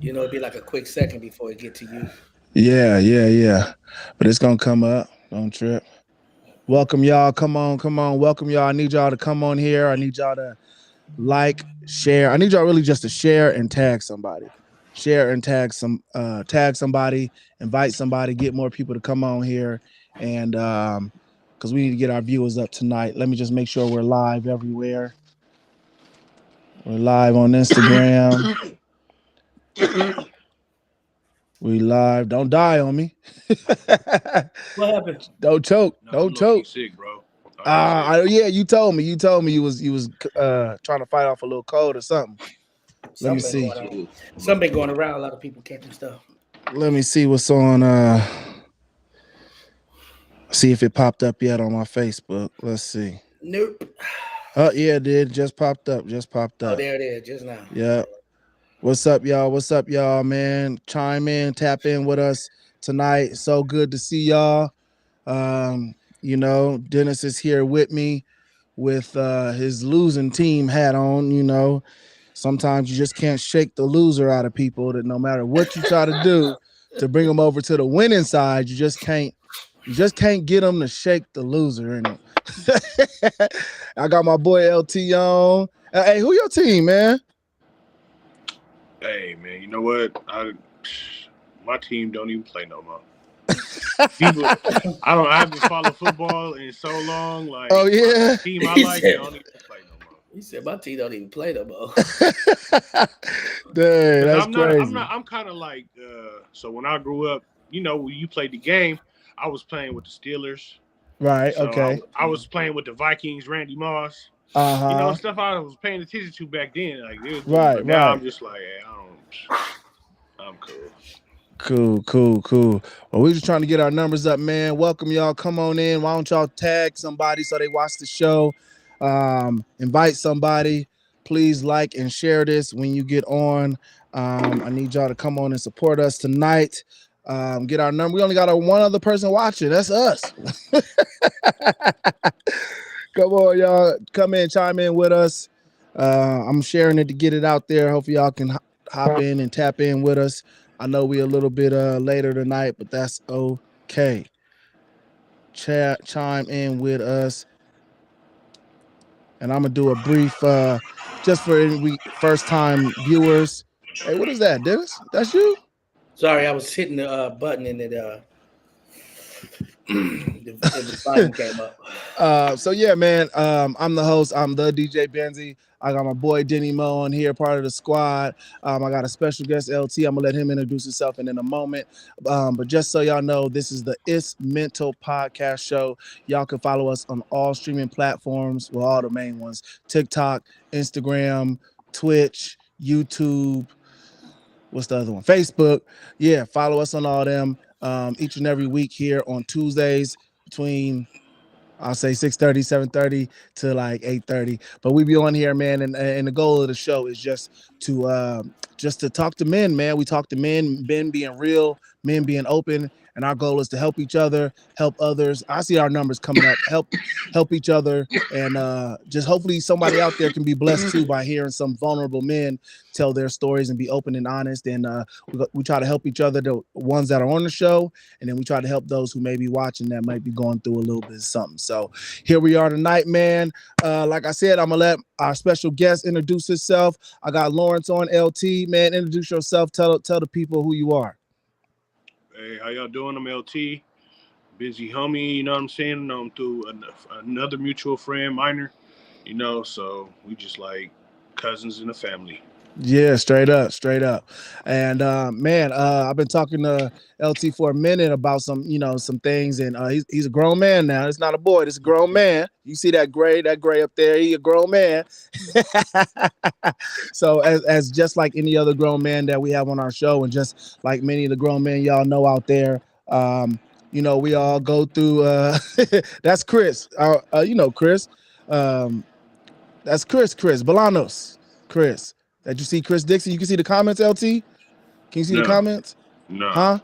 It'd be like a quick second before it get to you. Yeah. But it's gonna come up. Don't trip. Welcome y'all. Come on, come on. Welcome y'all. I need y'all to come on here. I need y'all to like, share. I need y'all really just to share and tag somebody. Share and tag somebody, invite somebody, get more people to come on here. And because we need to get our viewers up tonight. Let me just make sure we're live everywhere. We're live on Instagram. We live. Don't die on me. What happened? Don't choke. No, I'm Don't low key choke. sick, bro. Yeah, you told me. You was trying to fight off a little cold or something. Let me Something see. going on. Something going around. A lot of people can't do stuff. Let me see what's on. See if it popped up yet on my Facebook. Let's see. Nope. Oh yeah, it did. Just popped up. Just popped Oh, up. there it is. Just now. Yeah. What's up, y'all? What's up, y'all? Man, chime in, tap in with us tonight. So good to see y'all. Dennis is here with me with his losing team hat on. Sometimes you just can't shake the loser out of people. That no matter what you try to do to bring them over to the winning side, you just can't. You just can't get them to shake the loser. And I got my boy LT on. Hey, who your team, man? Hey, man, you know what? My team don't even play no more. People, I haven't followed football in so long. Like, oh yeah, the team I like don't even play no more. He said my team don't even play no more. Dang, that's crazy. I'm kind of like, so when I grew up, when you played the game, I was playing with the Steelers. Right. So Okay. I was playing with the Vikings, Randy Moss. Uh-huh. Stuff I was paying attention to back then. Like, it was Right. but now Right. I'm just like, hey, I'm Cool. Well, we're just trying to get our numbers up, man. Welcome y'all. Come on in. Why don't y'all tag somebody so they watch the show? Invite somebody. Please like and share this when you get on. I need y'all to come on and support us tonight. Get our number. We only got one other person watching. That's us. Come on, y'all. Come in, chime in with us. I'm sharing it to get it out there. Hopefully, y'all can hop in and tap in with us. I know we're a little bit later tonight, but that's okay. Chime in with us. And I'm going to do a brief, just for any first time viewers. Hey, what is that, Dennis? That's you? Sorry, I was hitting the button and it the button came up. So yeah, man. I'm the host. I'm the DJ BENZI. I got my boy Denny Mo on here, part of the squad. I got a special guest, LT. I'm gonna let him introduce himself in a moment. But just so y'all know, this is the It's Mental Podcast show. Y'all can follow us on all streaming platforms, well, all the main ones: TikTok, Instagram, Twitch, YouTube. What's the other one? Facebook. Yeah, follow us on all them. Each and every week here on Tuesdays between I'll say 6:30, 7:30 to like 8:30. But we be on here, man, and the goal of the show is just to talk to men, man. We talk to men being real, men being open, and our goal is to help each other, help others. I see our numbers coming up. Help each other, and just hopefully somebody out there can be blessed too by hearing some vulnerable men tell their stories and be open and honest. And we try to help each other, the ones that are on the show, and then we try to help those who may be watching that might be going through a little bit of something. So here we are tonight, man. Like I said, I'm gonna let our special guest introduce himself. I got Lawrence on. LT, man, introduce yourself. Tell the people who you are. Hey, how y'all doing? I'm LT, busy homie. You know what I'm saying? I'm through another mutual friend, Minor. So we just like cousins in the family. Yeah, straight up. And man, I've been talking to LT for a minute about some things, and he's a grown man now. It's not a boy, it's a grown man. You see that gray up there, he a grown man. So as just like any other grown man that we have on our show, and just like many of the grown men y'all know out there, we all go through that's Chris. Chris. That's Chris Bolanos. Chris. That you see Chris Dixon. You can see the comments, LT? Can you see the comments? No. Huh?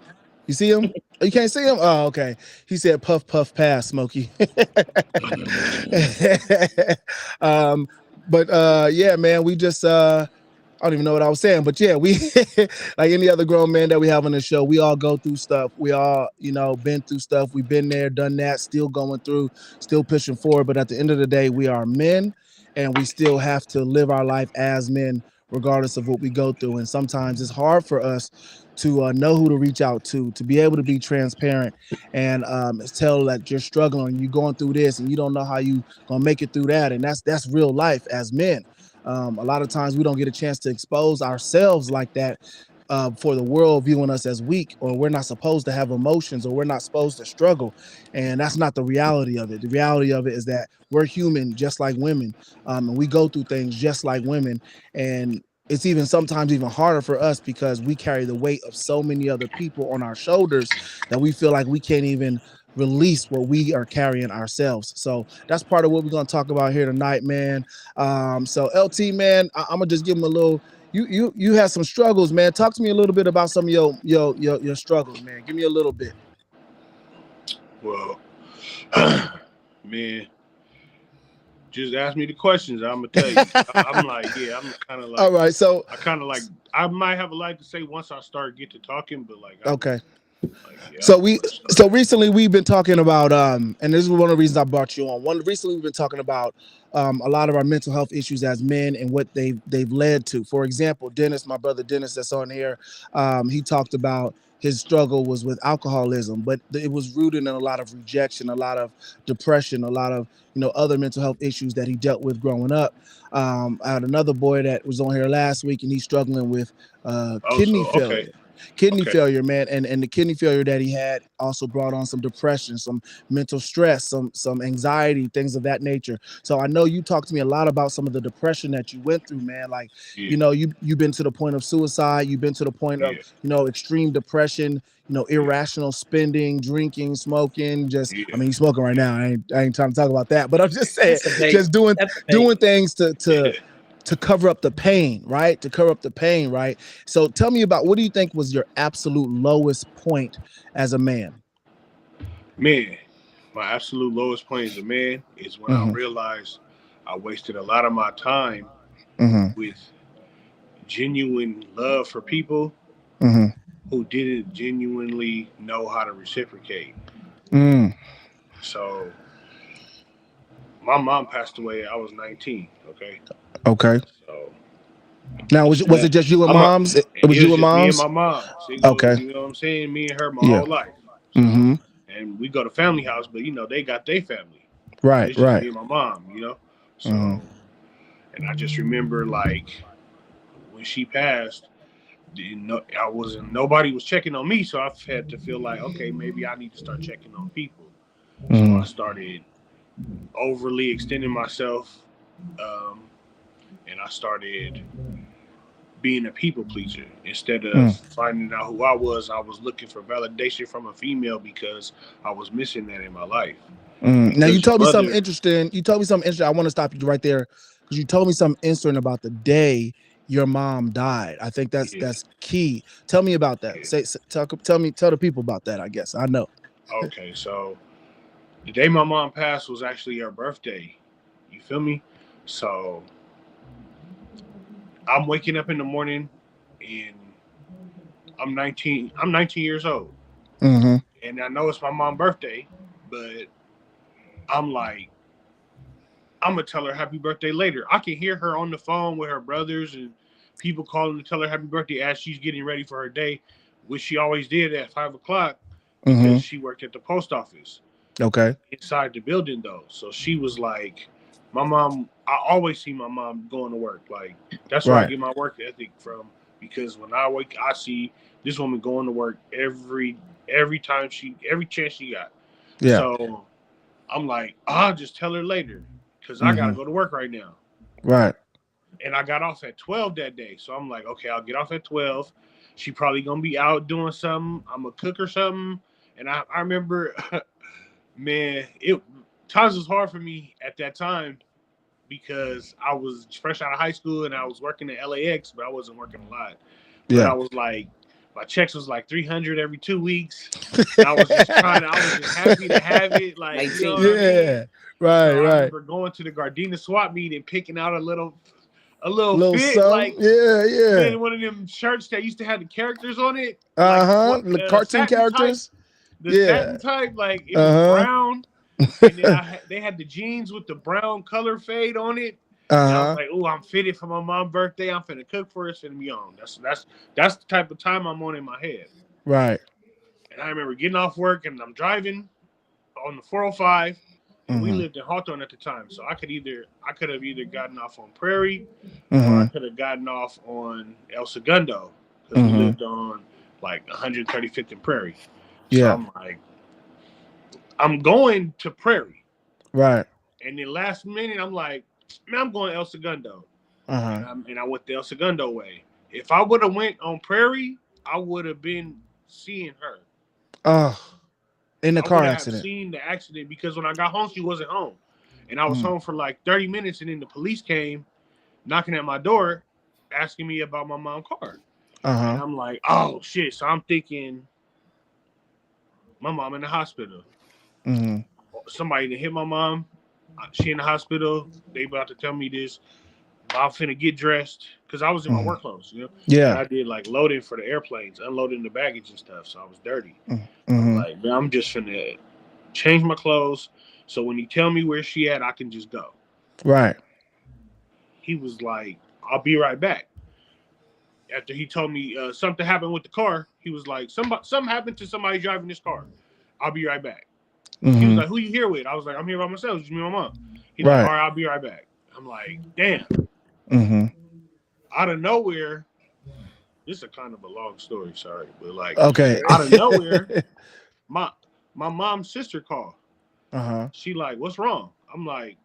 You see him? You can't see him? Oh, okay. He said puff, puff, pass, Smokey. But yeah, man, we just I don't even know what I was saying, but yeah, we like any other grown man that we have on the show, we all go through stuff. We all, been through stuff. We've been there, done that, still going through, still pushing forward. But at the end of the day, we are men and we still have to live our life as men, regardless of what we go through. And sometimes it's hard for us to know who to reach out to be able to be transparent and tell that you're struggling, you're going through this, and you don't know how you gonna make it through that. And that's real life as men. A lot of times we don't get a chance to expose ourselves like that for the world viewing us as weak, or we're not supposed to have emotions, or we're not supposed to struggle. And that's not the reality of it. The reality of it is that we're human just like women, and we go through things just like women. And it's even sometimes even harder for us because we carry the weight of so many other people on our shoulders that we feel like we can't even release what we are carrying ourselves. So that's part of what we're going to talk about here tonight, man. So LT, man, I'm gonna just give him a little. You had some struggles, man. Talk to me a little bit about some of your struggles, man. Give me a little bit. Well, man, just ask me the questions. I'm gonna tell you. I'm like, yeah, I'm kind of like. All right, so I might have a lot to say once I start get to talking, but like, okay. Like, yeah, so recently we've been talking about and this is one of the reasons I brought you on. Recently we've been talking about a lot of our mental health issues as men and what they've led to. For example, Dennis, my brother Dennis, that's on here, he talked about his struggle was with alcoholism, but it was rooted in a lot of rejection, a lot of depression, a lot of other mental health issues that he dealt with growing up. I had another boy that was on here last week, and he's struggling with kidney failure. Kidney failure, man, and the kidney failure that he had also brought on some depression, some mental stress, some anxiety, things of that nature. So I know you talked to me a lot about some of the depression that you went through, man. Like, you've been to the point of suicide, you've been to the point of extreme depression, irrational spending, drinking, smoking. Just, I mean, you're smoking right now. I ain't trying to talk about that, but I'm just saying, just doing things to cover up the pain, right? To cover up the pain, right? So tell me about, what do you think was your absolute lowest point as a man? Man, my absolute lowest point as a man is when I realized I wasted a lot of my time with genuine love for people who didn't genuinely know how to reciprocate. So my mom passed away. I was 19. Okay. So now was it just you and mom's? It was you and mom's? Me and my mom. Okay. You know what I'm saying? Me and her my whole life. So, and we go to family house, but they got their family. Right. It's just me and my mom. So and I just remember like when she passed, nobody was checking on me, so I had to feel like, okay, maybe I need to start checking on people. So I started overly extending myself, and I started being a people pleaser instead of finding out who I was looking for validation from a female because I was missing that in my life. Now you told me something interesting. I want to stop you right there because you told me something interesting about the day your mom died. I think that's key. Tell me about that. Tell the people about that. I guess I know. Okay, so the day my mom passed was actually her birthday. You feel me? So I'm waking up in the morning and I'm 19 years old. And I know it's my mom's birthday, but I'm like, I'm going to tell her happy birthday later. I can hear her on the phone with her brothers and people calling to tell her happy birthday as she's getting ready for her day, which she always did at 5 o'clock because she worked at the post office. Okay. Inside the building, though. So she was like, my mom, I always see my mom going to work. Like, that's where I get my work ethic from. Because when I wake, I see this woman going to work every chance she got. Yeah. So I'm like, I'll just tell her later because I got to go to work right now. Right. And I got off at 12 that day. So I'm like, okay, I'll get off at 12. She probably going to be out doing something. I'm going to cook or something. And I remember, man, times was hard for me at that time because I was fresh out of high school and I was working at LAX, but I wasn't working a lot. But I was like, my checks was like $300 every 2 weeks. And I was just happy to have it. Like, you know what I mean? Right. So I remember going to the Gardena swap meet and picking out a little a little fit, something. like Yeah. one of them shirts that used to have the characters on it, The cartoon satin type, characters. the satin type, like it was brown, and then they had the jeans with the brown color fade on it. And I was like, "Oh, I'm fitted for my mom's birthday. I'm finna cook for us and be on." That's the type of time I'm on in my head. Right. And I remember getting off work and I'm driving on the 405, and we lived in Hawthorne at the time, so I could have either gotten off on Prairie, or I could have gotten off on El Segundo, because we lived on like 135th and Prairie. So I'm like, I'm going to Prairie, right? And then last minute, I'm like, man, I'm going El Segundo, and I went the El Segundo way. If I would have went on Prairie, I would have been seeing her. In the car accident. I would have seen the accident, because when I got home, she wasn't home. And I was home for like 30 minutes, and then the police came knocking at my door asking me about my mom's car. And I'm like, oh, shit. So I'm thinking my mom in the hospital. Somebody that hit my mom. She in the hospital. They about to tell me this. I'm finna get dressed, because I was in my work clothes, you know? Yeah. And I did like loading for the airplanes, unloading the baggage and stuff, so I was dirty. I'm like, man, I'm just finna change my clothes, so when you tell me where she at, I can just go. Right. He was like, I'll be right back. After he told me something happened with the car, he was like, something happened to somebody driving this car. I'll be right back. He was like, who you here with? I was like, I'm here by myself. Just me and my mom. He's like, all right, I'll be right back. I'm like, damn. Out of nowhere, this is kind of a long story, sorry, but like, okay, out of nowhere, my mom's sister called. She like, what's wrong? I'm like,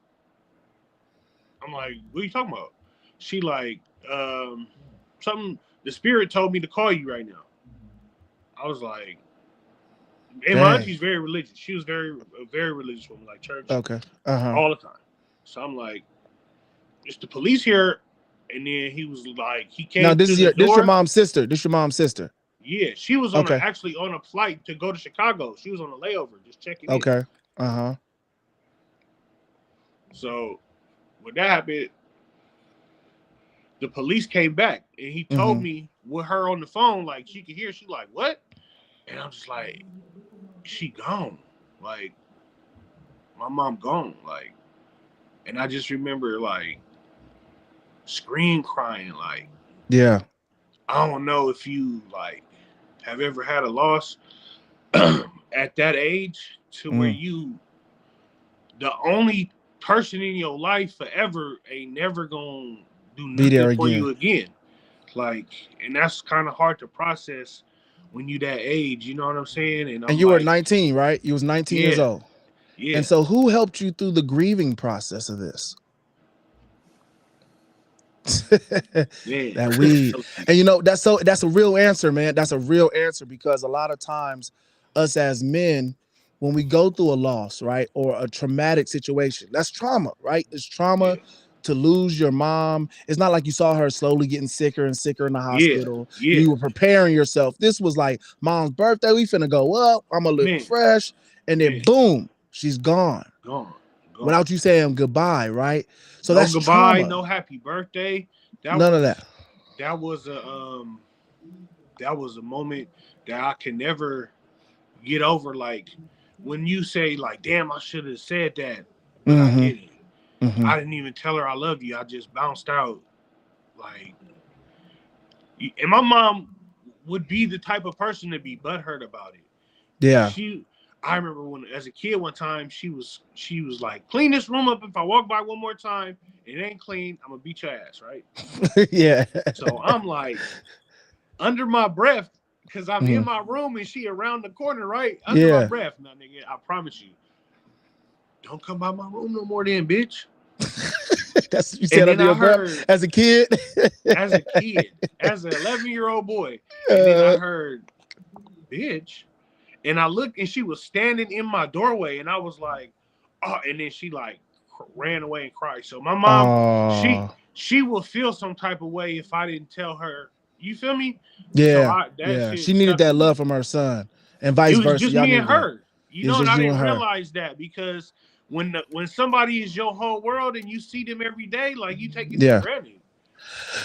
what are you talking about? She like, something. The spirit told me to call you right now. I was like, and my auntie's very religious. She was a very religious woman, like church, all the time. So I'm like, it's the police here. And then he was like, he came. Now this your mom's sister. This your mom's sister. Yeah, she was actually on a flight to go to Chicago. She was on a layover, just checking in. Okay. So when that happened, the police came back, and he told me with her on the phone, like she could hear. She like, what? And I'm just like, she gone. Like, my mom gone. Like, and I just remember like scream crying, like, yeah. I don't know if you like have ever had a loss at that age to where you, the only person in your life forever ain't never gonna do nothing for you again. Like, and that's kind of hard to process when you that age, you know what I'm saying? And you were 19, right? You was 19 years old. Yeah. And so who helped you through the grieving process of this? That weed. And you know, that's a real answer, man. That's a real answer, because a lot of times us as men, when we go through a loss, right, or a traumatic situation, that's trauma, right? It's trauma to lose your mom. It's not like you saw her slowly getting sicker and sicker in the hospital. You were preparing yourself. This was like, mom's birthday, we finna go up, I'm gonna look fresh, and then boom, she's gone. Without you saying goodbye, right? So no that's goodbye, trauma. No happy birthday. None of that. That was a moment that I can never get over. Like, when you say like, damn, I should have said that, but I didn't. I didn't even tell her I love you. I just bounced out. Like, and my mom would be the type of person to be butthurt about it. Yeah. I remember when, as a kid, one time she was like, clean this room up. If I walk by one more time and it ain't clean, I'm gonna beat your ass, right? Yeah. So I'm like, under my breath, because I'm in my room and she around the corner, right? Under my breath. Now, nigga, I promise you, don't come by my room no more then, bitch. That's what you said under your breath as a kid? As a kid, as an 11-year-old boy. And then I heard, bitch. And I looked, and she was standing in my doorway, and I was like, oh, and then she like ran away and cried. So my mom, she will feel some type of way if I didn't tell her. You feel me? Yeah. So she needed that love from her son, and vice versa. It was just me and her. You know, and I didn't realize that, because when somebody is your whole world and you see them every day, like, you take it for granted.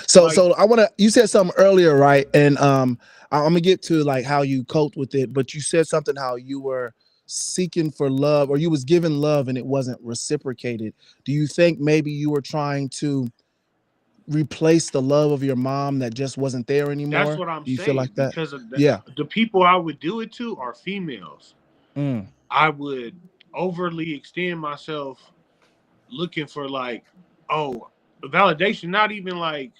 So Like, I want to. You said something earlier, right? And I'm gonna get to like how you coped with it, but you said something how you were seeking for love, or you was given love and it wasn't reciprocated. Do you think maybe you were trying to replace the love of your mom that just wasn't there that's anymore? what I'm Do you feel saying, like that? because of Yeah. the people I would do it to are females. Mm, I would overly extend myself looking for like, oh, validation. Not even like,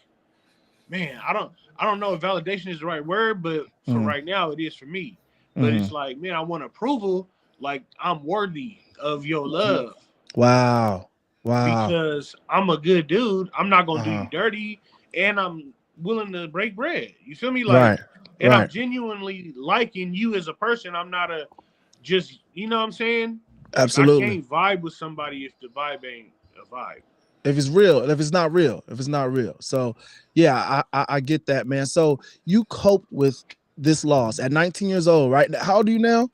man, I don't know if validation is the right word, but for mm, right now it is for me. But it's mm. like, man, I want approval, like I'm worthy of your love Wow. Wow. because I'm a good dude. I'm not gonna do Uh-huh. you dirty, and I'm willing to break bread. You feel me? Like, Right. and I'm Right. genuinely liking you as a person. I'm not a just, you know what I'm saying? Like, I Absolutely. can't vibe with somebody if the vibe ain't a vibe. If it's real, if it's not real, if it's not real. So yeah, I get that, man. So you coped with this loss at 19 years old, right? How old are you now?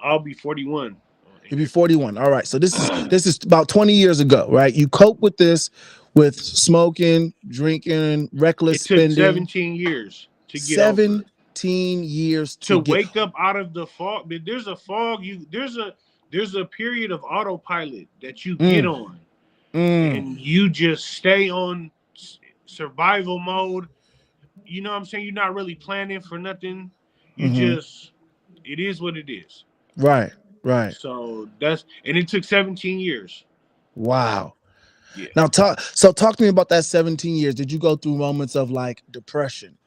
I'll be 41. You'll be 41. All right. So this is about 20 years ago, right? You cope with this with smoking, drinking, reckless It took spending. 17 years to get over it. 17 years To to get. wake up out of the fog. But there's a fog. There's a period of autopilot that you get Mm, on, mm, and you just stay on survival mode. You know what I'm saying? You're not really planning for nothing. You mm-hmm. just, it is what it is. Right. Right. So and it took 17 years. Wow. Yeah. Now talk to me about that 17 years. Did you go through moments of like depression?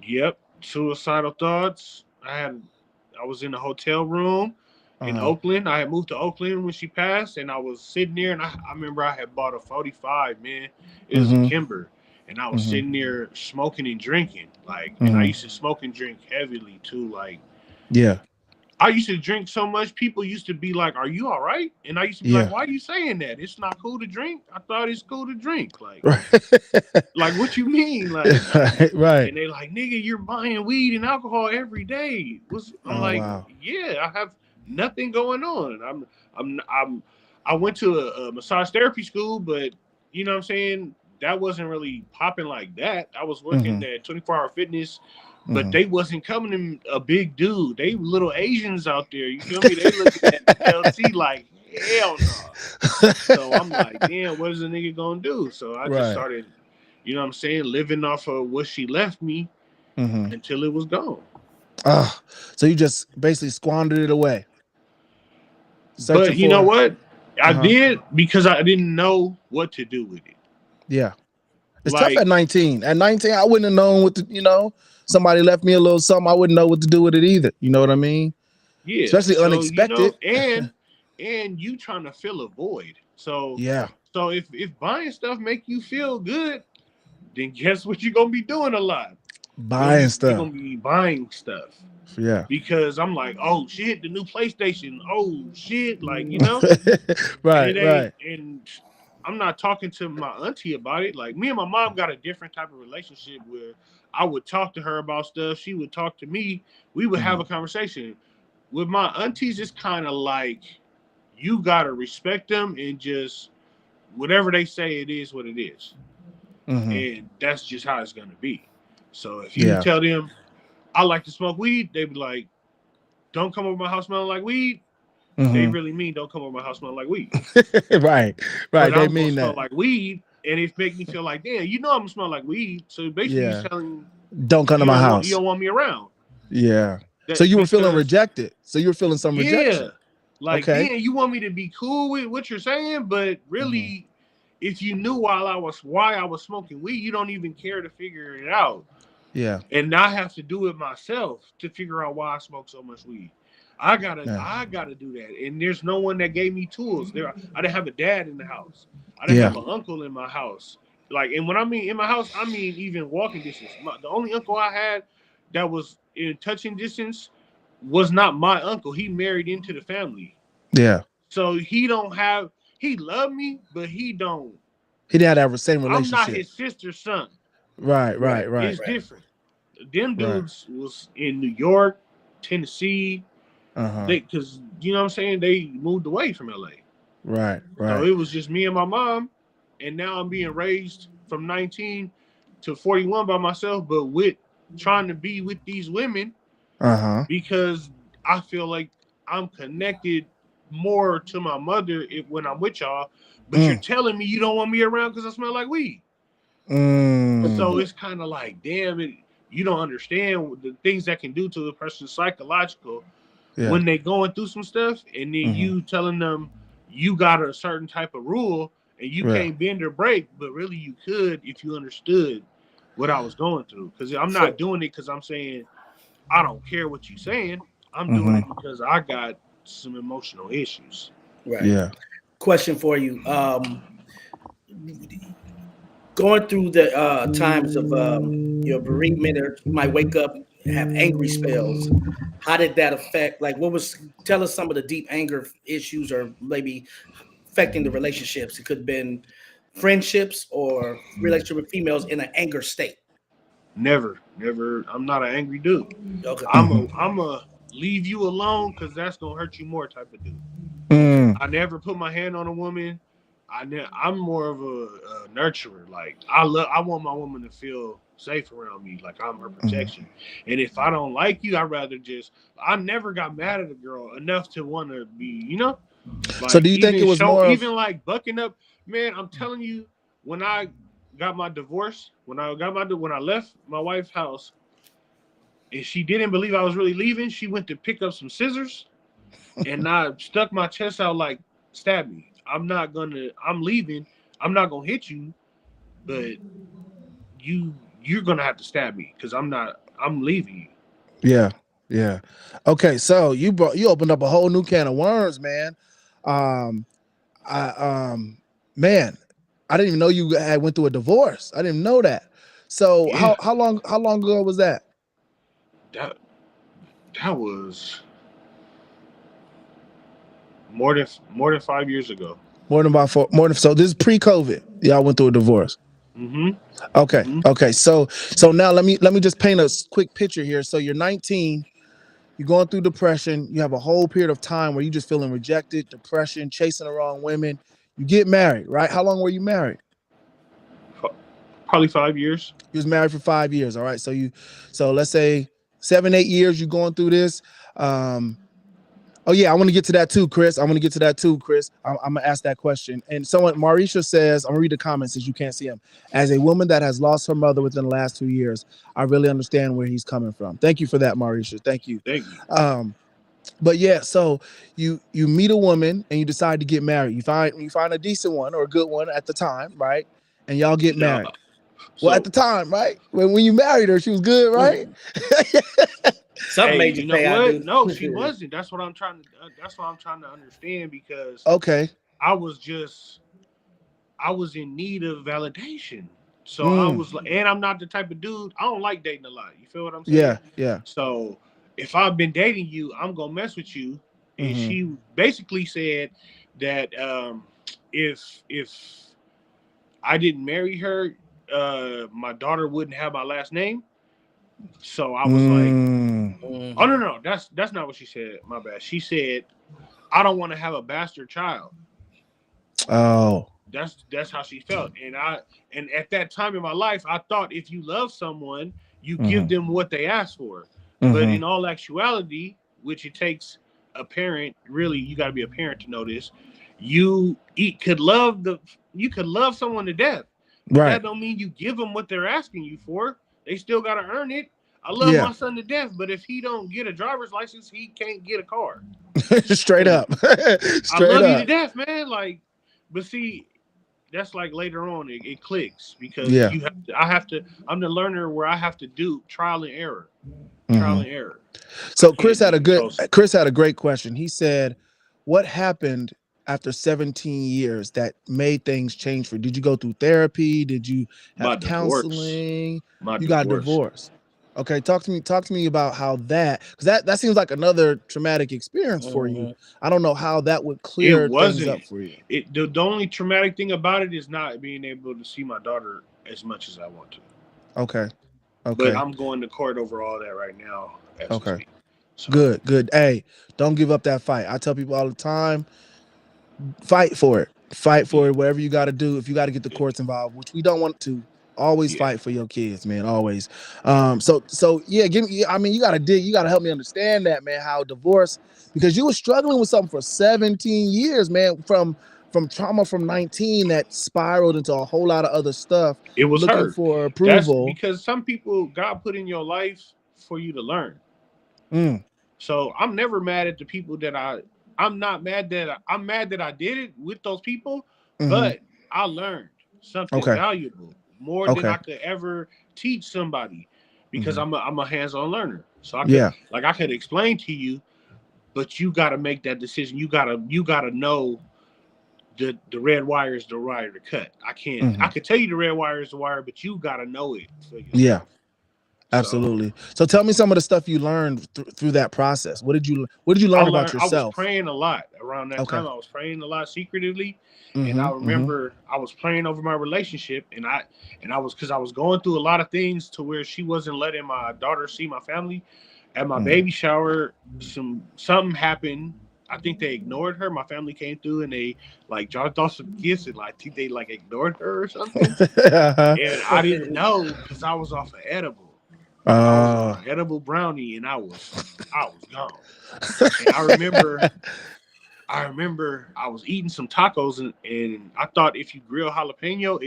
Yep. Suicidal thoughts. I was in a hotel room in Uh-huh. Oakland. I had moved to Oakland when she passed, and I was sitting there, and I remember I had bought a 45, man. It was a Mm-hmm. Kimber, and I was Mm-hmm. sitting there smoking and drinking, like, and I Mm-hmm. used to smoke and drink heavily too, like. Yeah. I used to drink so much, people used to be like, "Are you all right?" And I used to be like, Yeah. "Why are you saying that? It's not cool to drink. I thought it's cool to drink." Right. Like what you mean? Like, Right. Right. and they like, "Nigga, you're buying weed and alcohol every day." I'm Oh like, wow. "Yeah, I have nothing going on. I'm I went to a massage therapy school, but you know what I'm saying? That wasn't really popping like that. I was Mm-hmm. working at 24-hour fitness, but Mm-hmm. they wasn't coming in a big dude. They little Asians out there. You feel me? They looking at LT like, hell no. So I'm like, damn, what is a nigga gonna do? So I just Right. started, you know what I'm saying, living off of what she left me Mm-hmm. until it was gone. So you just basically squandered it away, searching But you know for. what? I Uh-huh. did because I didn't know what to do with it. Yeah. It's tough Like, at 19. At 19, I wouldn't have known what to. Somebody left me a little something. I wouldn't know what to do with it either. You know what I mean? yeah. Especially So, unexpected. and you trying to fill a void. So Yeah. so if buying stuff make you feel good, then guess what you're gonna be doing a lot? Buying You're stuff. gonna be buying stuff. Yeah. Because I'm like, oh shit, the new PlayStation. Oh shit, like, and Right. it ain't. Right. And I'm not talking to my auntie about it. Like, me and my mom got a different type of relationship where I would talk to her about stuff. She would talk to me. We would have Mm-hmm. a conversation. With my aunties, it's kind of like you gotta respect them and just whatever they say, it is what it is, Mm-hmm. and that's just how it's gonna be. So if you Yeah. tell them I like to smoke weed, they be like, "Don't come over my house smelling like weed." They Mm-hmm. really mean don't come over my house smelling like weed. Right. But Right. They I'm gonna mean smell that. like weed, and it make me feel like, damn, I'm gonna smell like weed. So basically, you Yeah. telling Don't come to my you house. don't want me around. Yeah. So That you were feeling because rejected. So you were feeling some yeah, rejection. like Okay. damn, you want me to be cool with what you're saying, but Mm-hmm. really, if you knew why I was smoking weed, you don't even care to figure it out. Yeah. And I have to do it myself to figure out why I smoke so much weed. Yeah. I gotta do that. And there's no one that gave me tools. I didn't have a dad in the house. I didn't Yeah. have an uncle in my house. Like, and when I mean in my house, I mean even walking distance. The only uncle I had that was in touching distance was not my uncle. He married into the family. Yeah. So he loved me, but he don't. He didn't have that same I'm not relationship. his sister's son. Right. Right. Right. Right. It's different. Them Right. dudes was in New York, Tennessee. Uh-huh. Because you know what I'm saying, they moved away from LA. Right. So Right. it was just me and my mom, and now I'm being raised from 19 to 41 by myself, but with trying to be with these women because I feel like I'm connected more to my mother when I'm with y'all. But you're telling me you don't want me around because I smell like weed. So it's kind of like, damn it, you don't understand the things that can do to the person's psychological when they going through some stuff, and then you telling them you got a certain type of rule and you can't bend or break, but really you could if you understood what I was going through. Because I'm not doing it because I'm saying I don't care what you're saying. I'm doing it because I got some emotional issues. Right. Yeah. Question for you. Going through the times of your bereavement, or you might wake up, have angry spells. How did that affect? Like, tell us some of the deep anger issues, or maybe affecting the relationships. It could have been friendships or relationship with females in an anger state. Never. I'm not an angry dude. Okay. I'm a leave you alone because that's gonna hurt you more type of dude. I never put my hand on a woman. I'm more of a nurturer. Like I want my woman to feel safe around me. Like I'm her protection. And if I don't like you, I'd rather I never got mad at a girl enough to want to be, Like, so do you think it was more even like bucking up? Man, I'm telling you, when I got my divorce, when I left my wife's house, and she didn't believe I was really leaving, she went to pick up some scissors, and I stuck my chest out like, stab me. I'm leaving. I'm not gonna hit you, but you're gonna have to stab me because I'm leaving you. Yeah. Okay, so you opened up a whole new can of worms, man. Man, I didn't even know you had went through a divorce. I didn't know that. So how long ago was that? That was more than 5 years ago. So this is pre-COVID. Y'all went through a divorce. Okay. So now let me just paint a quick picture here. So you're 19, you're going through depression. You have a whole period of time where you just feeling rejected, depression, chasing the wrong women. You get married, right? How long were you married? Probably 5 years. You was married for 5 years. All right. So let's say 7-8 years you going through this. Oh yeah, I want to get to that too, Chris. I'm gonna ask that question. And Marisha says, I'm gonna read the comments since you can't see him. As a woman that has lost her mother within the last 2 years, I really understand where he's coming from. Thank you for that, Marisha. Thank you. But yeah, so you meet a woman and you decide to get married. You find a decent one or a good one at the time, right? And y'all get married. Well, at the time, right? When you married her, she was good, right? Something made you say, what? No, she wasn't. That's what I'm trying to understand, because I was in need of validation. So I was like, and I'm not the type of dude, I don't like dating a lot. You feel what I'm saying? Yeah. So if I've been dating you, I'm gonna mess with you. And she basically said that if I didn't marry her, my daughter wouldn't have my last name. So I was like, oh no, that's not what she said. My bad. She said, I don't want to have a bastard child. Oh. That's how she felt. And at that time in my life, I thought if you love someone, you give them what they ask for. But in all actuality, which it takes a parent, really, you got to be a parent to know this. You could love someone to death. But that don't mean you give them what they're asking you for. They still got to earn it. I love my son to death, but if he don't get a driver's license, he can't get a car. Straight up. I love you to death, man. Like, but see, that's like later on it clicks, because I'm the learner where I have to do trial and error. So Chris had a great question. He said, what happened after 17 years that made things change for you? Did you go through therapy? Did you have counseling? You got divorced. Okay, talk to me about how because that seems like another traumatic experience for you. I don't know how that would clear things up for you. The only traumatic thing about it is not being able to see my daughter as much as I want to. Okay. But I'm going to court over all that right now. Okay. So. Good. Hey, don't give up that fight. I tell people all the time, fight for it. Fight for Yeah, it, whatever you got to do. If you got to get the yeah, courts involved, which we don't want to, always yeah. fight for your kids, man. Always. So yeah, give me. I mean, you got to dig. You got to help me understand that, man. How divorce, because you were struggling with something for 17 years, man. From trauma from 19 that spiraled into a whole lot of other stuff, It was looking her. for That's approval. because some people God put in your life for you to learn. Mm, So I'm never mad at the people that I'm not mad that I'm mad that I did it with those people, hmm. but I learned something Okay. valuable more than Okay. I could ever teach somebody because Hmm. I'm a hands-on learner. So Yeah. I could explain to you, but you got to make that decision. You got to know the red wire is the wire to cut. I Hmm. could tell you the red wire is the wire, but you got to know it for Yeah. yourself. So Absolutely. So tell me some of the stuff you learned through that process. What did you learn about I was yourself? praying a lot around that Okay. time. I was praying a lot secretively, and I Hmm. Hmm. remember I was praying over my relationship, and I was because I was going through a lot of things to where she wasn't letting my daughter see my family. At my Mm. baby shower, something happened. I think they ignored her. My family came through and they like dropped off some gifts and like I think they like ignored her or something. Uh-huh. And I didn't know because I was off an edible. I was on Uh, an edible brownie and I was gone. And I remember I was eating some tacos and I thought if you grill jalapeno,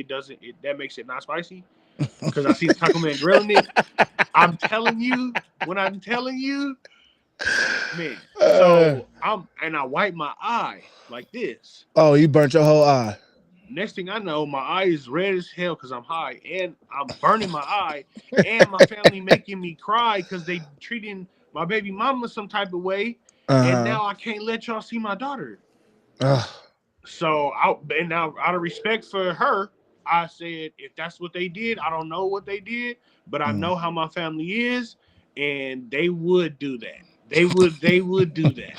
that makes it not spicy. Because I see the taco man grilling it. I'm telling you, man. uh, So I wipe my eye like this. oh, you burnt your whole eye. Next thing I know, my eye is red as hell because I'm high and I'm burning my eye, and my family making me cry because they treating my baby mama some type of way, and Uh-huh. now I can't let y'all see my daughter. Ugh. So and now out of respect for her, I said if that's what they did, I don't know what they did, but I Mm. know how my family is, and they would do that. They would do that.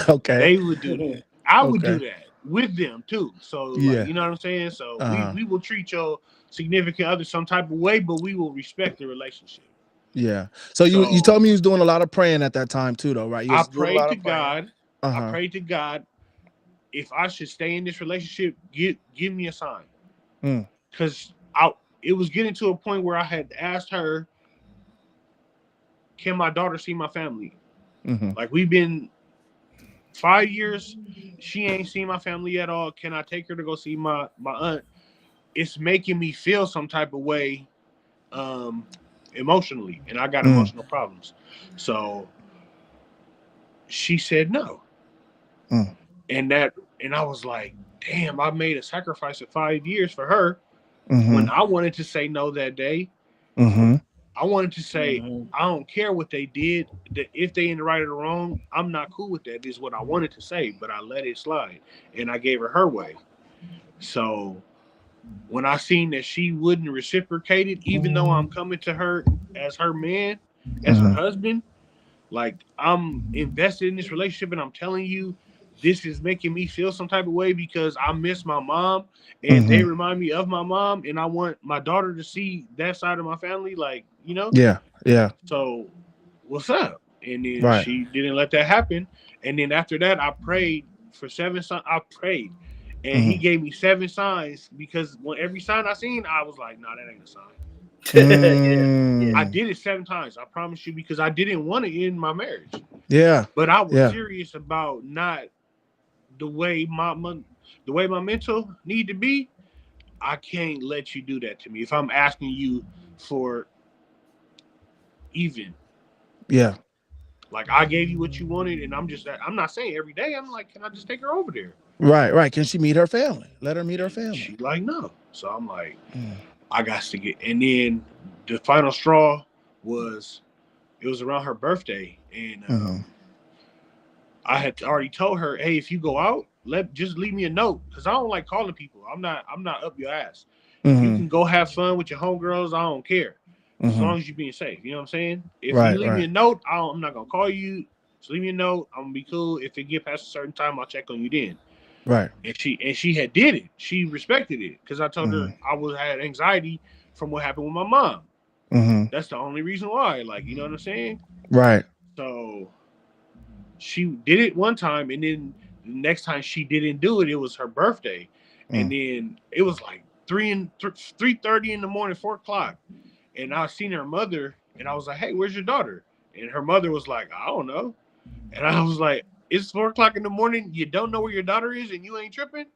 Okay. They would do that. I would do Okay. that with them too. So like Yeah. you know what I'm saying? So we Uh-huh. we will treat your significant other some type of way, but we will respect the relationship. Yeah. So you So told me you was doing a lot of praying at that time too, though, right? You I was doing a prayed lot to of praying. God. I Uh-huh. prayed to God if I should stay in this relationship, give me a sign. Mm. Because I it was getting to a point where I had asked her, can my daughter see my family? Mm-hmm. Like we've been 5 years, she ain't seen my family at all. Can I take her to go see my aunt? It's making me feel some type of way um emotionally, and I got Mm. emotional problems. So she said no. Mm. And that and I was like, damn, I made a sacrifice of 5 years for her Mm-hmm. when I wanted to say no that day. Mm-hmm. I wanted to say, Mhm. I don't care what they did. That if they in the right or the wrong, I'm not cool with that. Is what I wanted to say, but I let it slide, and I gave her way. So when I seen that she wouldn't reciprocate it, even though I'm coming to her as her man, as her Mm-hmm. husband, like I'm invested in this relationship, and I'm telling you, this is making me feel some type of way because I miss my mom, and they Mm-hmm. remind me of my mom, and I want my daughter to see that side of my family, like Yeah. Yeah. So what's up? And then Right. she didn't let that happen. And then after that, I prayed for 7 signs. I prayed, and he Mm-hmm. gave me 7 signs because when every sign I seen, I was like, "No, that ain't a sign." Yeah, yeah. I Mm. did it 7 times. I promise you, because I didn't want to end my marriage, Yeah. but I was Yeah. serious about not the way the way my mental need to be. I can't let you do that to me. If I'm asking you for even Yeah. like I gave you what you wanted, and I'm not saying every day. I'm like, can I just take her over there? Right. Right. Can she meet her family? Let her meet her And family. she like no. So I'm like, Mm. I got to get. And then the final straw was it was around her birthday, and Mm-hmm. I had already told her, hey, if you go out, just leave me a note because I don't like calling people. I'm not up your ass. If you Mm-hmm. can go have fun with your homegirls, I don't care. As Mm-hmm. long as you're being safe. You know what I'm saying? If you Right. leave me Right. a note, I'm not gonna call you. Just leave me a note. I'm gonna be cool. If it get past a certain time, I'll check on you then. Right. And she had did it. She respected it because I told Mm-hmm. her had anxiety from what happened with my mom. Mm-hmm. That's the only reason why. Like, you know what I'm saying? Right. So she did it one time, and then the next time she didn't do it, it was her birthday, And then it was like 3:30 in the morning, 4 o'clock, and I seen her mother, and I was like, "Hey, where's your daughter?" And her mother was like, "I don't know." And I was like, "It's 4 o'clock in the morning. You don't know where your daughter is, and you ain't tripping?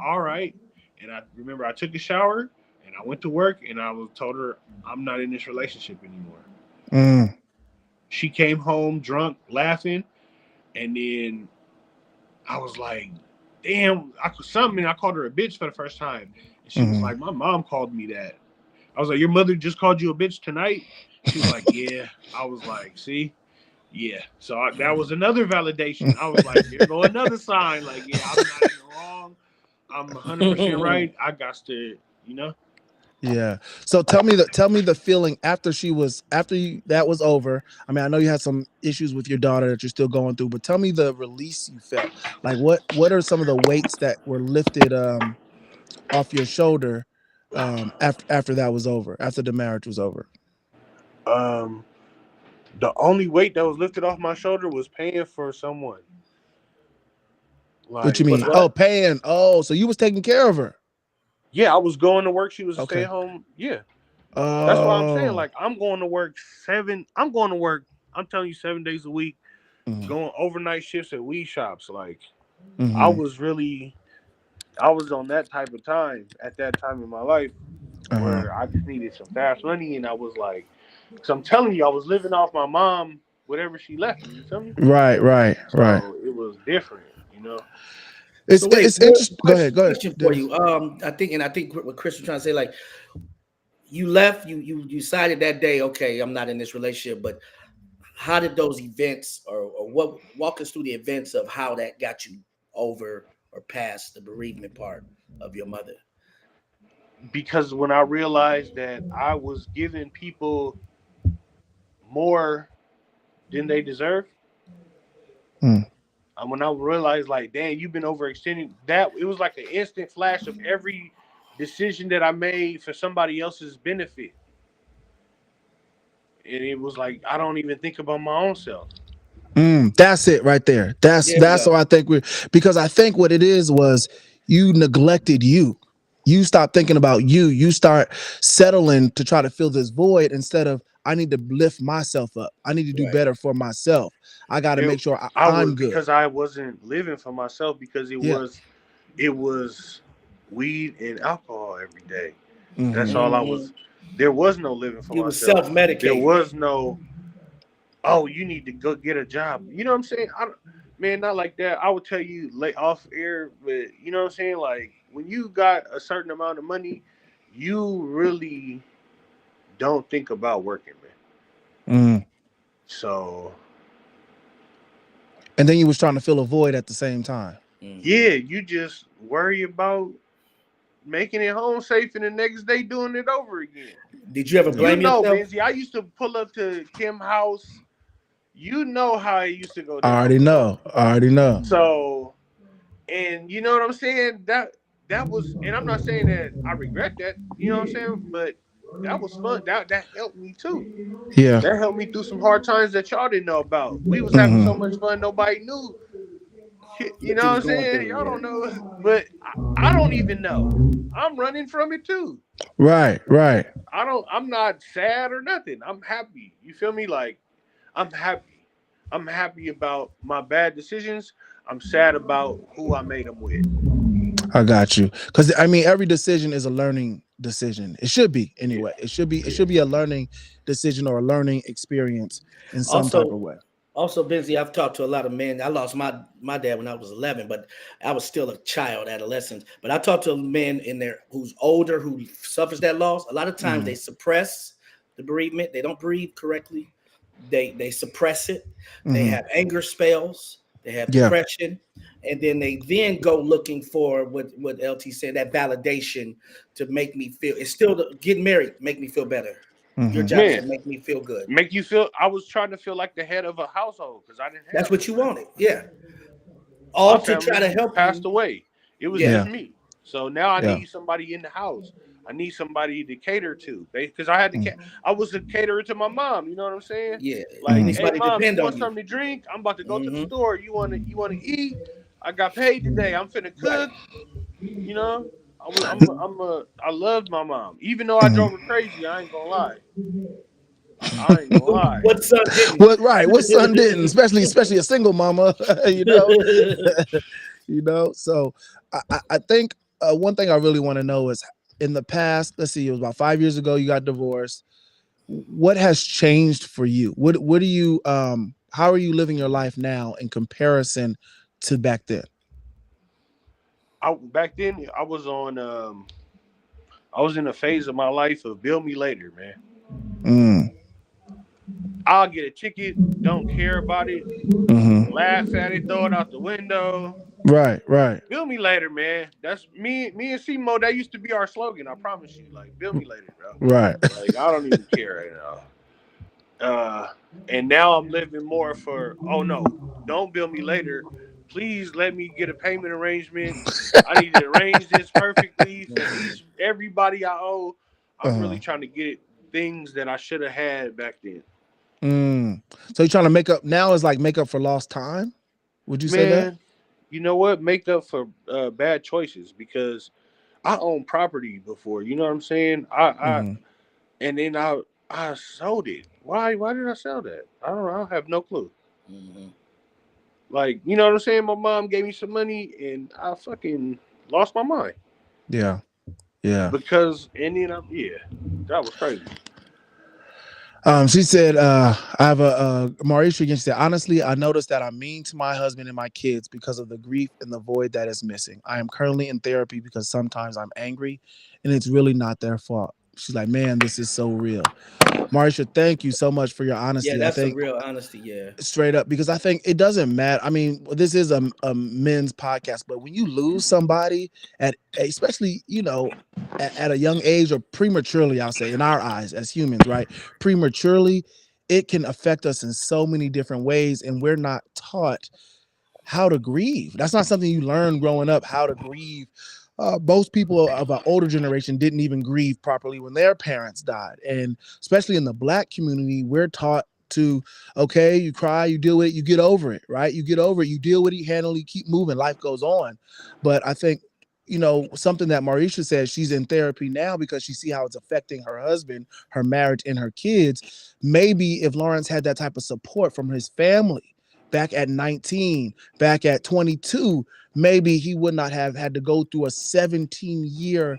All right." And I remember I took a shower and I went to work, and I was told her I'm not in this relationship anymore. Mm. She came home drunk, laughing, and then I was like, "Damn!" I called her a bitch for the first time, and she was Mm. like, "My mom called me that." I was like, "Your mother just called you a bitch tonight?" She was like, "Yeah." I was like, "See, yeah." So that was another validation. I was like, "Here go another sign. Like, yeah, I'm not in the wrong. I'm 100% right. I got to, you know." Yeah. So tell me the feeling after that was over. I mean, I know you had some issues with your daughter that you're still going through, but tell me the release you felt. Like what are some of the weights that were lifted off your shoulder after that was over, after the marriage was over? Um, the only weight that was lifted off my shoulder was paying for someone. What you Like, Was mean? Oh, what? paying. Oh, so you was taking care of her. yeah, I was going to work. She was a stay Okay. at home. Yeah, that's why I'm saying. Oh. Like, I'm going to work seven. I'm going to work. I'm telling you, 7 days a week, Mm-hmm. going overnight shifts at weed shops. Like, I Mm-hmm. was really, I was on that type of time at that time in my life Uh-huh. where I just needed some fast money, and I was like, because I'm telling you, I was living off my mom, whatever she left me. You feel me? Right, right, right. So it was different, you know. It's So wait, it's interesting. Go ahead, go ahead, question for Dennis. you. I think what Chris was trying to say, like you left, you decided that day, okay, I'm not in this relationship, but how did those events or what walk us through the events of how that got you over or past the bereavement part of your mother? Because when I realized that I was giving people more than they deserve, Mm. and when I realized, like, damn, you've been overextending, that it was like an instant flash of every decision that I made for somebody else's benefit, and it was like I don't even think about my own self. That's it right there. There we That's go. what I think because I think what it is was you neglected you. You stop thinking about you. You start settling to try to fill this void instead of I need to lift myself up. I need to do Right. better for myself. I got to It, make sure I was I'm good. because I wasn't living for myself because Yeah. it was weed and alcohol every day. That's Hmm. all I Hmm. was. There was no living for You was myself. self There medicating. was no, oh, you need to go get a job. You know what I'm saying? I don't, man, not like that. I would tell you lay off air, but you know what I'm saying? Like when you got a certain amount of money, you really don't think about working, man. Hmm. So And then you was trying to fill a void at the same time. Hmm. yeah, you just worry about making it home safe and the next day doing it over again. Did you ever Yeah. You blame know, yourself? Benzie, I used to pull up to Kim house. You know how it used to go I down already for them. know. I already know. So, and you know what I'm saying? That was, and I'm not saying that I regret that. You know what I'm saying? But that was fun. That helped me too. Yeah. That helped me through some hard times that y'all didn't know about. We was having so much Hmm. fun, nobody knew. You What know you what was I'm going saying? through? Y'all don't Yeah. know, but I don't even know. I'm running from it too. Right, right. I don't. I'm not sad or nothing. I'm happy. You feel me? Like I'm happy. I'm happy about my bad decisions. I'm sad about who I made them with. I got you. Because I mean, every decision is a learning decision. It should be Yeah, anyway. It should be. It yeah. should be a learning decision or a learning experience in some type of Also, way. Benzie, I've talked to a lot of men. I lost my dad when I was 11, but I was still a child, adolescent. But I talked to men in there who's older who suffers that loss. A lot of times Hmm. they suppress the bereavement. They don't breathe correctly. They suppress it. They Hmm. have anger spells. They have Yeah. depression, and then they then go looking for what LT said, that validation to make me feel. It's still getting married make me feel better. Your Hmm. job is to Man, make me feel good. make you feel. I was trying to feel like the head of a household because I didn't That's have what you anybody. wanted. Yeah. My All to try to family help passed you. away. It was Yeah. just Yeah. me. So now I Yeah. need somebody in the house. I need somebody to cater to, because I had to. Mm. I was a caterer to my mom. You know what I'm saying? Yeah. You Like, need Mhm. hey somebody to mom, you depend want on you. something to drink? I'm about to go to the Hmm. store. You want to eat? I got paid today. I'm finna Right. cook. You know, I loved my mom, even though I drove her crazy. I ain't gonna lie. I ain't gonna lie. What son didn't? What right? What son didn't? Especially a single mama, you know. You know. So I think one thing I really want to know is in the past. Let's see, it was about 5 years ago you got divorced. What has changed for you? What do you How are you living your life now in comparison to back then? I back then I was on I was in a phase of my life of build me later, man. Mm, I'll get a ticket, don't care about it, hmm. laugh at it, throw it out the window. Right, right, Build me later, man. That's me and Simo. That used to be our slogan. I promise you. Like, build me later, bro. right. Like, I don't even care right now. Uh, and now I'm living more for. Oh no, don't build me later. Please let me get a payment arrangement. I need to arrange this perfectly for each everybody I owe. I'm really Uh-huh. trying to get things that I should have had back then. Mm. So you're trying to make up now is like make up for lost time? Would you say that? Man, you know what? Make up for bad choices because I own property before. You know what I'm saying? I Hmm. and then I sold it. Why did I sell that? I don't have no clue. Mhm. Like, you know what I'm saying? My mom gave me some money and I fucking lost my mind. Yeah. Yeah. Because and then yeah, that was crazy. She said, I have a Maurice again. She said, honestly, I noticed that I'm mean to my husband and my kids because of the grief and the void that is missing. I am currently in therapy because sometimes I'm angry and it's really not their fault. She's like, man, this is so real. Marisha, thank you so much for your Yeah, honesty. I that's some think real honesty. Yeah. straight up because I think it doesn't matter. I mean, this is a men's podcast, but when you lose somebody at especially, at a young age or prematurely, I'll say in our eyes as humans, right? Prematurely, it can affect us in so many different ways, and we're not taught how to grieve. That's not something you learn growing up, how to grieve. Most people of an older generation didn't even grieve properly when their parents died. And especially in the black community, we're taught to, okay, you cry, you deal with it, you get over it, right? You get over it, you deal with it, you handle it, keep moving, life goes on. But I think, something that Marisha said, she's in therapy now because she see how it's affecting her husband, her marriage, and her kids. Maybe if Lawrence had that type of support from his family back at 19, back at 22, maybe he would not have had to go through a 17-year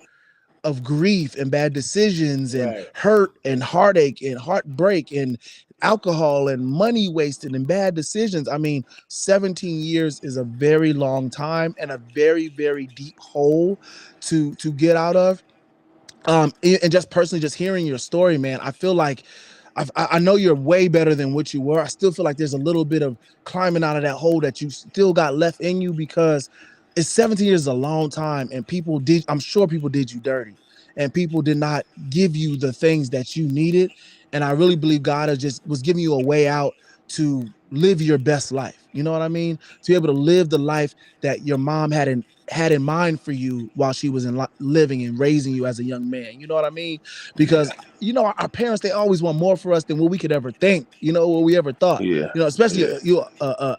of grief and bad decisions and Right. hurt and heartache and heartbreak and alcohol and money wasted and bad decisions. I mean, 17 years is a very long time and a very, very deep hole to get out of. And just personally, just hearing your story, man, I feel like I know you're way better than what you were. I still feel like there's a little bit of climbing out of that hole that you still got left in you because it's 17 years is a long time, and I'm sure people did you dirty, and people did not give you the things that you needed. And I really believe God has just was giving you a way out to live your best life. You know what I mean? To be able to live the life that your mom had in mind for you while she was living and raising you as a young man. You know what I mean? Because Yeah. our parents, they always want more for us than what we could ever think, what we ever thought. Yeah. Especially Yeah. you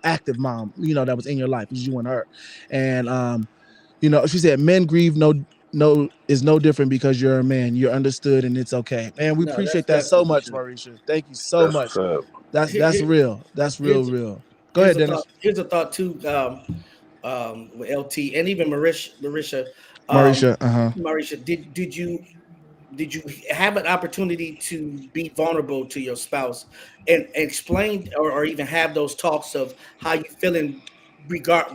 active mom, that was in your life, is you and her. And she said men grieve no is no different because you're a man. You're understood and it's okay. Man, we No, that's appreciate that so definitely much, true. Marisha. Thank you so That's what's much. up. That's Here, that's here- real. That's real, here's real. Go here's ahead, a thought. Dennis. Here's a thought too. With LT and even Marisha, Marisha. Uh-huh. Marisha, did you have an opportunity to be vulnerable to your spouse and explain or even have those talks of how you feeling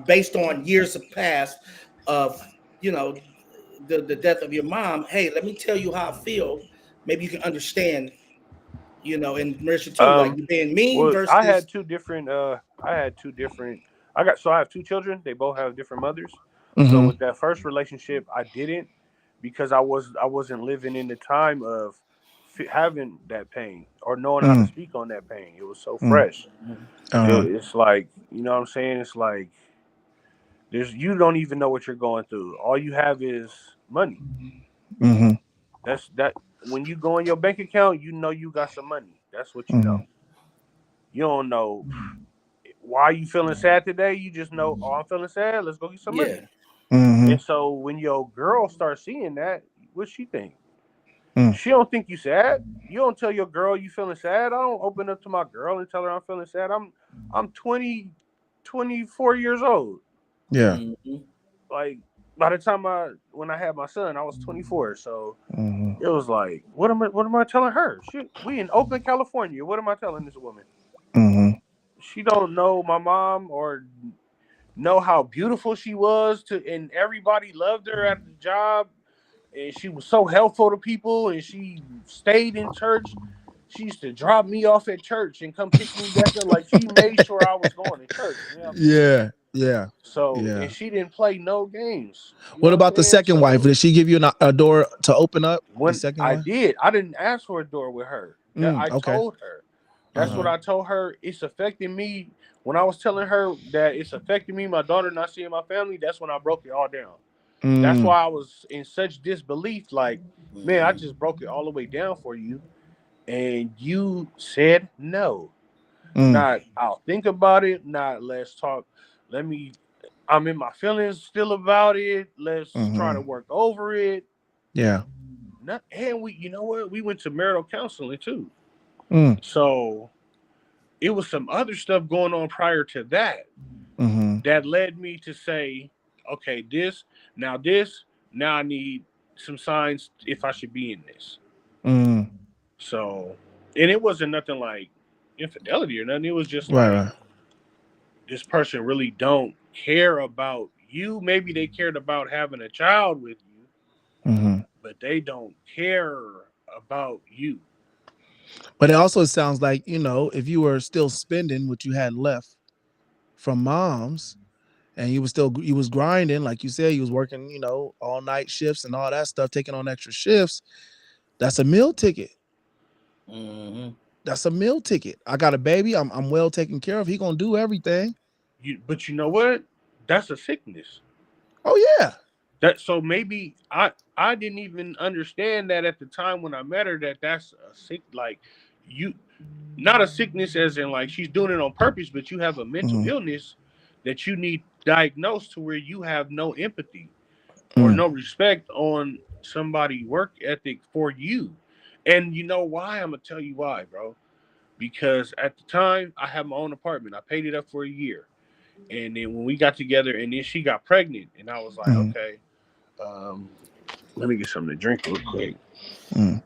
based on years of past of you know the death of your mom? Hey, let me tell you how I feel. Maybe you can understand. And Marisha too, like Um you being mean well, I versus had two different I got so I have two children. They both have different mothers. So Mm-hmm. with that first relationship, I didn't because I wasn't living in the time of having that pain or knowing how to Mm-hmm. speak on that pain. It was so Mm-hmm. fresh. Uh-huh. It's like, you know what I'm saying? It's like there's you don't even know what you're going through. All you have is money. Mm-hmm. That's that when you go in your bank account, you know you got some money. That's what you Mm-hmm. know. You don't know why you feeling sad today. You just know, oh, I'm feeling sad. Let's go get some yeah. money. Mm-hmm. And so when your girl starts seeing that, what she think? Mm. She don't think you sad. You don't tell your girl you feeling sad. I don't open up to my girl and tell her I'm feeling sad. I'm 24 years old. Yeah. Mm-hmm. Like by the time when I had my son, I was 24. So Mm-hmm. it was like, what am I telling her? Shit, we in Oakland, California. What am I telling this woman? Mm-hmm. She don't know my mom or know how beautiful she was and everybody loved her at the job, and she was so helpful to people, and she stayed in church. She used to drop me off at church and come pick me back up. Like she made sure I was going to church. You know what I'm saying? Yeah. Yeah. So, and Yeah. she didn't play no games. You know What what I'm about the saying? second wife? So Did she give you a door to open up? The when second I wife? did, I didn't ask for a door with her. That I Okay. told her. That's what Uh-huh. I told her. It's affecting me. When I was telling her that it's affecting me, my daughter not seeing my family, that's when I broke it all down. That's Mm. why I was in such disbelief. Like, man, I just broke it all the way down for you, and you said no. Mm. Not, I'll think about it. Not, let's talk. Let me. I'm in my feelings still about it. Let's try Mm-hmm. to work over it. Yeah. Not, and you know what? We went to marital counseling too. Mm. So it was some other stuff going on prior to that Mm-hmm. that led me to say, okay, this, now I need some signs if I should be in this. Mm. So, and it wasn't nothing like infidelity or nothing. It was just Right, like right. this person really don't care about you. Maybe they cared about having a child with you, Mm-hmm. but they don't care about you. But it also sounds like, if you were still spending what you had left from mom's and you was grinding, like you said, you was working, all night shifts and all that stuff, taking on extra shifts, that's a meal ticket. Mm-hmm. That's a meal ticket. I got a baby. I'm well taken care of. He gonna do everything. But you know what? That's a sickness. Oh yeah. That so maybe I didn't even understand that at the time when I met her that that's a sick like you not a sickness as in like she's doing it on purpose, but you have a mental Mm-hmm. illness that you need diagnosed to where you have no empathy or Mm. no respect on somebody work ethic for you. And you know why? I'm gonna tell you why, bro. Because at the time I had my own apartment. I paid it up for a year. And then when we got together and then she got pregnant and I was like, Mm. okay, um, let me get something to drink real quick. Mm.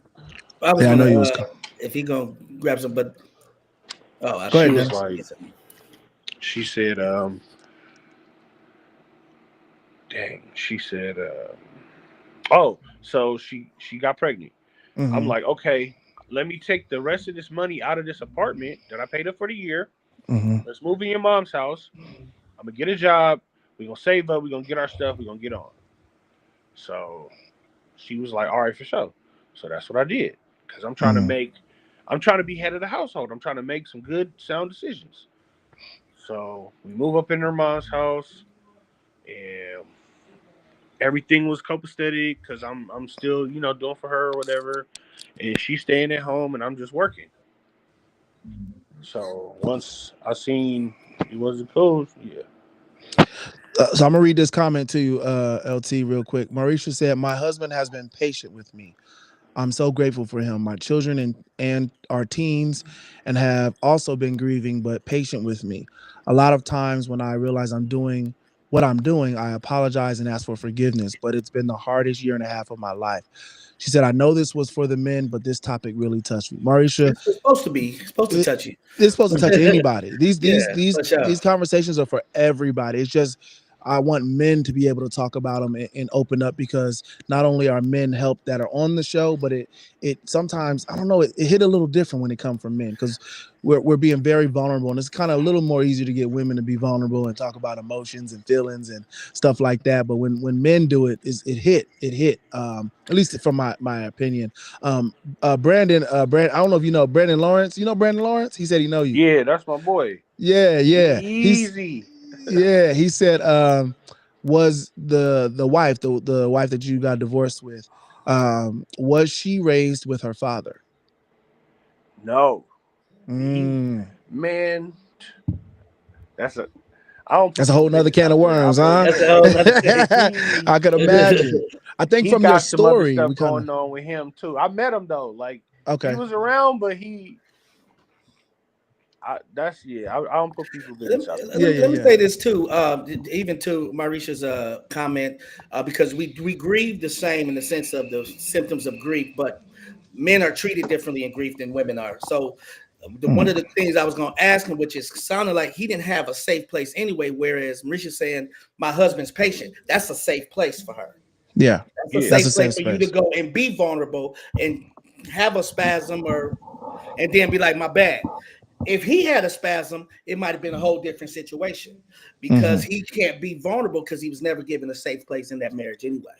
I was Yeah, I know gonna you was. if he gonna grab some, but I Go She ahead, was Dennis. should like, get some. she said, dang, she said, oh, so she got pregnant. I'm Mm-hmm. like, okay, let me take the rest of this money out of this apartment that I paid up for the year. Mm-hmm. Let's move in your mom's house. I'm gonna get a job. We're gonna save up. We're gonna get our stuff. We're gonna get on. So she was like, all right, for sure. So that's what I did because Mm-hmm. I'm trying to be head of the household. I'm trying to make some good, sound decisions. So we move up in her mom's house, and everything was copacetic because I'm still doing for her or whatever, and she's staying at home and I'm just working. So once I seen it wasn't cool, yeah. So I'm gonna read this comment to you, LT, real quick. Marisha said, "My husband has been patient with me. I'm so grateful for him. My children and our teens and have also been grieving, but patient with me. A lot of times when I realize I'm doing what I'm doing, I apologize and ask for forgiveness, but it's been the hardest year and a half of my life." She said, "I know this was for the men, but this topic really touched me." Marisha, It's supposed to be. It's supposed to it, touch you. it's supposed to touch anybody. These these Yeah, these for sure. these conversations are for everybody. It's just I want men to be able to talk about them and open up because not only are men help that are on the show, but it sometimes I don't know it hit a little different when it comes from men because we're being very vulnerable and it's kind of a little more easy to get women to be vulnerable and talk about emotions and feelings and stuff like that. But when men do it, it hit. At least from my opinion. Brandon, I don't know if you know Brandon Lawrence. You know Brandon Lawrence? He said he know you. Yeah, that's my boy. Yeah, yeah. Easy. He said, was the wife, the wife that you got divorced with, was she raised with her father? No, he Mm, man, that's a. I don't put That's a whole people nother business can of out there. I worms, really huh? That's a don't. whole nother thing. He I could imagine. I think he from your got some other story, stuff we kind of going on with him too. I met him though. Like he okay. was around, but I don't put people Let business me, out there. Yeah, let me yeah, let me yeah. say this too. Even to Marisha's comment, because we grieve the same in the sense of the symptoms of grief, but men are treated differently in grief than women are. So, one of Mm. the things I was going to ask him, which is sounded like he didn't have a safe place anyway, whereas Marisha's saying my husband's patient. That's a safe place for her. Yeah, That's a Yeah, that's a safe safe place for you to space. go and be vulnerable and have a spasm or and then be like, my bad. If he had a spasm, it might have been a whole different situation because Mm-hmm. he can't be vulnerable because he was never given a safe place in that marriage anyway.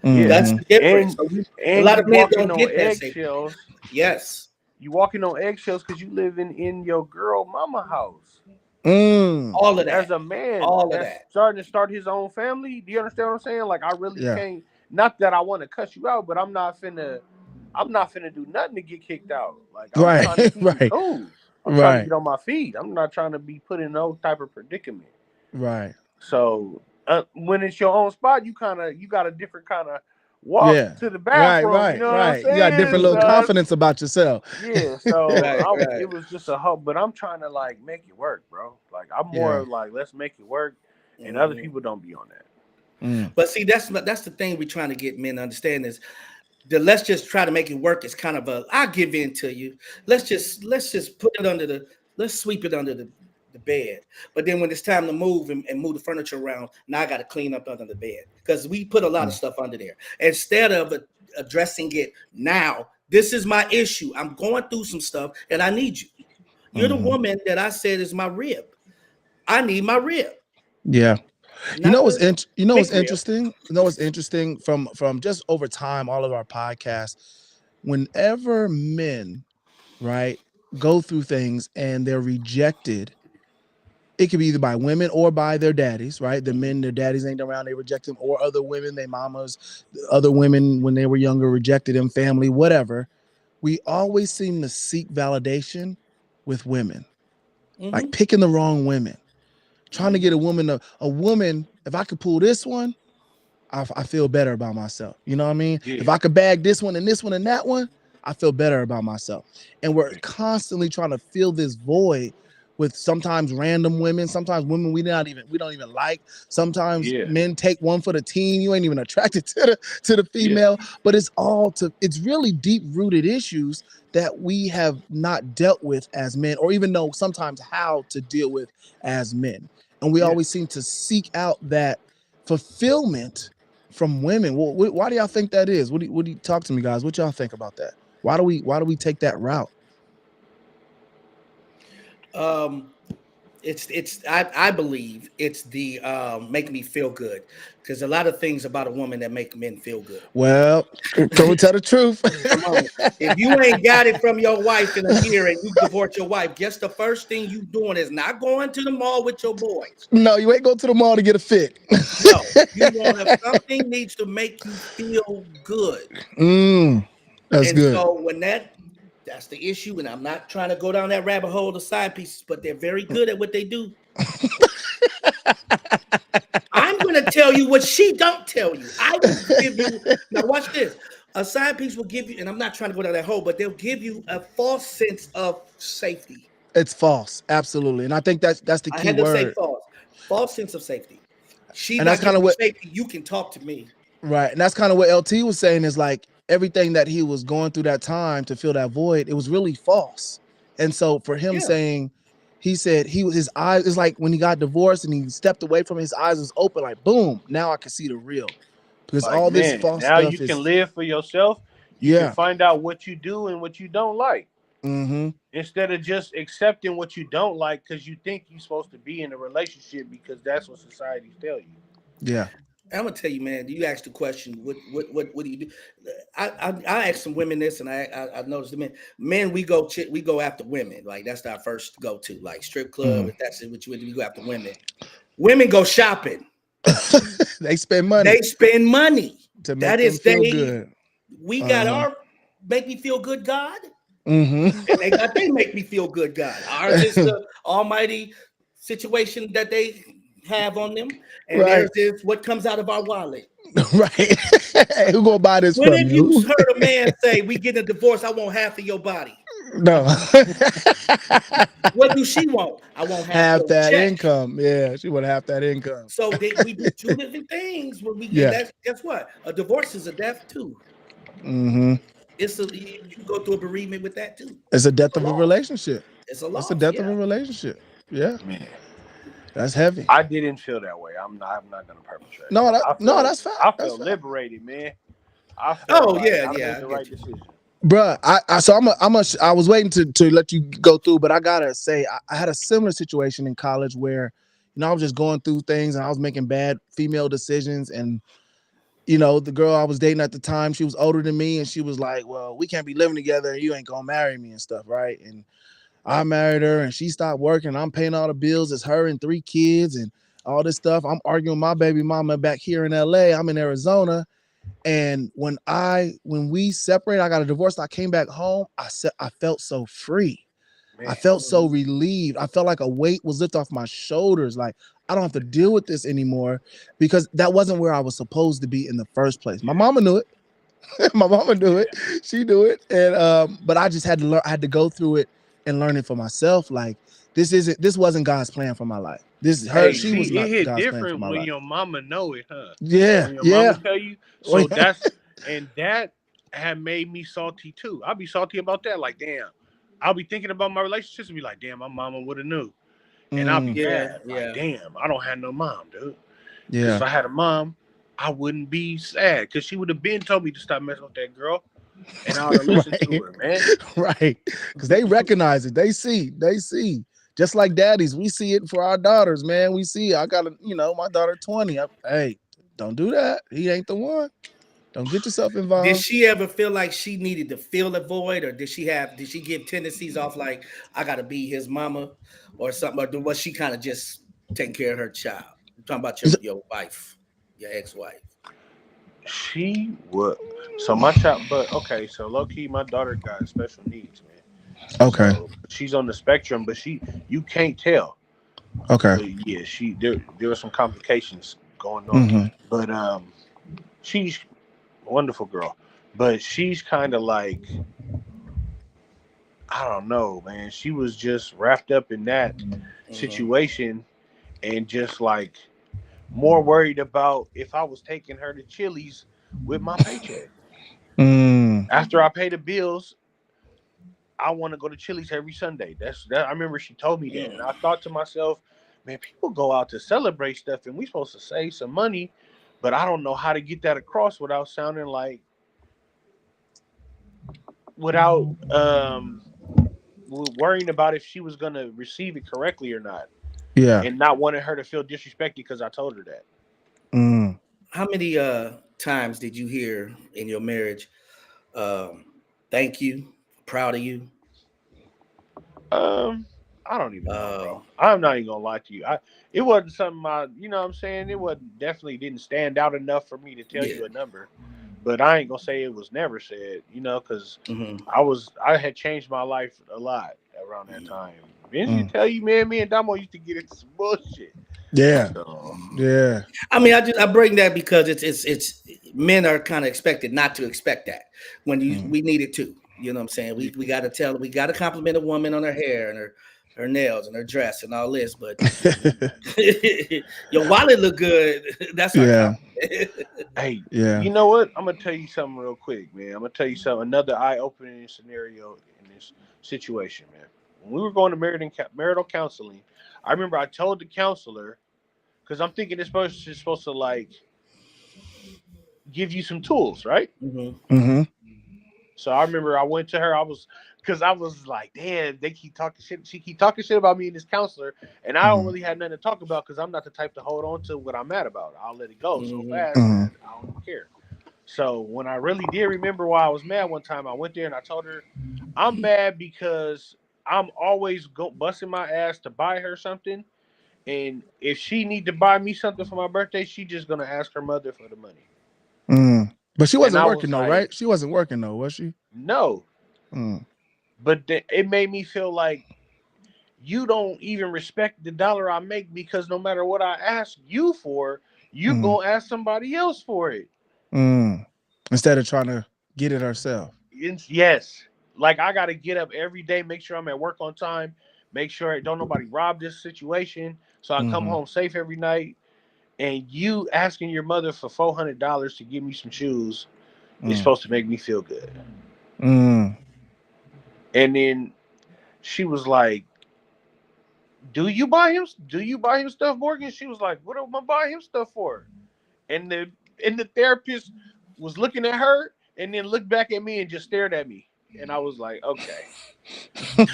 yeah, That's Mm-hmm. the difference. So a and lot you of men walking don't on get that safe. eggshells. Yes, You walking on eggshells because you living in your girl mama house. Mm. all of As that, a man all of that's that. starting to start his own family, do you understand what I'm saying? Like I really Yeah. can't. Not that I want to cuss you out, but I'm not finna do nothing to get kicked out. Like I'm Right. trying to keep it Right. cool. I'm trying to Right. get on my feet. I'm not trying to be put in no type of predicament. Right. So when it's your own spot, you got a different kind of walk Yeah. to the Right. bathroom. You Right. know what I'm Right. You got different saying? little Mhm. So confidence about yourself. yeah. So Right, it right. was just a hope, but I'm trying to like make it work, bro. Like I'm more Yeah. like let's make it work, and other Mhm. people don't be on that. Mm. But see, that's the thing we're trying to get men to understand is the let's just try to make it work is kind of a I give in to you. Let's just put it under the let's sweep it under the bed. But then when it's time to move and move the furniture around, now I got to clean up under the bed because we put a lot of Mm. stuff under there instead of addressing it now. This is my issue. I'm going through some stuff and I need you. You're the Mm-hmm. woman that I said is my rib. I need my rib, Yeah. You not know the you know what's McRib. interesting? You know what's interesting from just over time, all of our podcasts, whenever men, right, go through things and they're rejected, it could be either by women or by their daddies, right? The men, their daddies ain't around, they reject them, or other women, their mamas, other women when they were younger rejected them, family, whatever. We always seem to seek validation with women, like Mm-hmm. picking the wrong women, trying to get Mm-hmm. a woman. If I could pull this one, I feel better about myself. You know what I mean? If Yeah, I could bag this one and this one and that one, I feel better about myself. And we're constantly trying to fill this void with sometimes random women, sometimes women we don't even like. Sometimes yeah, men take one for the team. You ain't even attracted to the yeah, female, but it's really deep rooted issues that we have not dealt with as men, or even know sometimes how to deal with as men. And we yeah. always seem to seek out that fulfillment from women. Well, why do y'all think that is? What do you talk to me, guys? What y'all think about that? Why do we take that route? Um, I believe it's the make me feel good because a lot of things about a woman that make men feel good. Well, come and tell the truth. Come on, if you ain't got it from your wife in a year and you divorce your wife, guess the first thing you doing is not going to the mall with your boys. No, you ain't go to the mall to get a fit. No, you want to something needs to make you feel good, mm, that's and good. so that's the issue. And I'm not trying to go down that rabbit hole of side pieces, but they're very good at what they do. I'm going to tell you what she don't tell you. I will give you now. Watch this. A side piece will give you, and I'm not trying to go down that hole, but they'll give you a false sense of safety. It's false, absolutely, and I think that's the I key had to say word, false sense of safety. She's and that's not kind giving of you what safety. You can talk to me. right, and that's kind of what LT was saying is like everything that he was going through that time to fill that void, it was really false, and so for him Yeah, saying. He said his eyes is like when he got divorced and he stepped away from his eyes was open like boom now I can see the real because Like all this man, false now you stuff can is live for yourself. You can yeah. find out what you do and what you don't like Mm-hmm. instead of just accepting what you don't like because you think you're supposed to be in a relationship because that's what society tell you. Yeah. I'm gonna tell you, man. You asked the question, what do you do? I asked some women this, and I noticed the men. Men, we go after women. Like that's our first go to. Like strip club, Mm-hmm. if that's what you we go after women. Women go shopping. They spend They money spend money. to make That them is feel they. good. We got Uh-huh. our make me feel good God, and Mm-hmm. they got they make me feel good God. Ours is the almighty situation that they have on them, and Right. theirs is what comes out of our wallet. Right. Hey, who gonna buy this When from have you you? heard a man say, "We get a divorce, I want half of your body"? No. What do she want? I want half Half your that check. income. Yeah, she would have that income. So we do two different things when we, and Yeah. that's, guess what? A divorce is a death too. Mm-hmm. It's a, you go through a bereavement with that too. It's a It's death a of a loss. relationship. It's a It's the loss. death of Yeah. a relationship. Yeah, Man, that's heavy. I didn't feel that way. I'm not gonna perpetrate. No, I no, felt that's fact. I That's felt fact. liberated, man. I felt Oh like yeah, I yeah. made I the get right you. decision. Bruh, so I was waiting to let you go through, but I gotta say I had a similar situation in college where, I was just going through things and I was making bad female decisions. And the girl I was dating at the time, she was older than me, and she was like, "Well, we can't be living together, and you ain't gonna marry me and stuff, right?" And I married her, and she stopped working. I'm paying all the bills. It's her and 3 kids and all this stuff. I'm arguing with my baby mama back here in LA. I'm in Arizona. And when we separated, I got a divorce. I came back home. I felt so free. I Man, felt so relieved. I felt like a weight was lifted off my shoulders. Like, I don't have to deal with this anymore, because that wasn't where I was supposed to be in the first place. My mama knew it. My mama knew it. She knew it. And but I just had to learn. I had to go through it and learn it for myself. Like, this wasn't God's plan for my life. hey, She see, was it not hit God's plan for different my when life. your mama know it, huh? Yeah, When your mama yeah. tell you. Oh, So yeah. that had made me salty too. I'll be salty about that. Like, damn, I'll be thinking about my relationships and be like, damn, my mama would have knew, and I'll be Mm, Yeah, mad. Like, yeah. damn, I don't have no mom, dude. Because if yeah. I had a mom, I wouldn't be sad. Because she would have been told me to stop messing with that girl, and I would have listened to Right. her, man. Right. Because they recognize it. They see. Just like daddies, we see it for our daughters, man. We see it. I got my daughter 20. Hey, don't do that. He ain't the one. Don't get yourself Did involved. she ever feel like she needed to fill a void, or did she give tendencies off like, I gotta be his mama or something, or was she kind of just taking care of her child? I'm talking about your wife, your ex-wife. She would. So my child, but okay. So low key, my daughter got special needs, man. Okay. So she's on the spectrum, but you can't tell. Okay. But yeah, there were some complications going on. Mm-hmm. But she's a wonderful girl. But she's kind of like, I don't know, man. She was just wrapped up in that Hmm. situation and just like more worried about if I was taking her to Chili's with my paycheck. Mm. After I pay the bills, I want to go to Chili's every Sunday. That's that. I remember she told me that, and I thought to myself, man, people go out to celebrate stuff, and we supposed to save some money, but I don't know how to get that across without sounding like without worrying about if she was gonna receive it correctly or not, Yeah. and not wanting her to feel disrespected because I told her that. Mm. How many times did you hear in your marriage, um, "Thank you, proud of you"? Um, I don't even know, bro. Um, I'm not even gonna lie to you. It wasn't something you know what I'm saying? It wasn't definitely didn't stand out enough for me to tell yeah. you a number. But I ain't gonna say it was never said, because Hmm. I had changed my life a lot around that time. Benji Mm. tell you, man, me and Damo used to get into some bullshit. Yeah. So Yeah. I mean, I bring that because it's men are kind of expected not to expect that when Mm. we need it too. You know what I'm saying? yeah, We got to we got to compliment a woman on her hair and her nails and her dress and all this, but your wallet look good. That's our Yeah. compliment. hey, Yeah. you know what? I'm gonna tell you something real quick, man. I'm gonna tell you something. Another eye-opening scenario in this situation, man. When we were going to marital counseling, I remember I told the counselor because I'm thinking this person is supposed to like give you some tools, right? Hmm. Mm-hmm. So I remember I went to her. Because I was like, damn, they keep talking shit. She keep talking shit about me and this counselor, and I don't Mm-hmm. really have nothing to talk about because I'm not the type to hold on to what I'm mad about. I'll let it go so Hmm. fast Mm-hmm. that I don't even care. So when I really did remember why I was mad one time, I went there and I told her, I'm mad because I'm always busting my ass to buy her something, and if she need to buy me something for my birthday, she just gonna ask her mother for the money. Mm. But she And wasn't I working was though, like, right? She wasn't working though, was she? no. Mm. But it made me feel like you don't even respect the dollar I make because no matter what I ask you for, you Mm, gonna ask somebody else for it. mm. Instead of trying to get it herself. Yes, like I gotta get up every day, make sure I'm at work on time, make sure don't nobody rob this situation, so I come Mm-hmm. home safe every night. And you asking your mother for $400 to give me some shoes is Mm, supposed to make me feel good. mm, And then she was like, "Do you buy him? Do you buy him stuff, Morgan?" She was like, "What am I buy him stuff for?" And the therapist was looking at her and then looked back at me and just stared at me. And I was like, "Okay."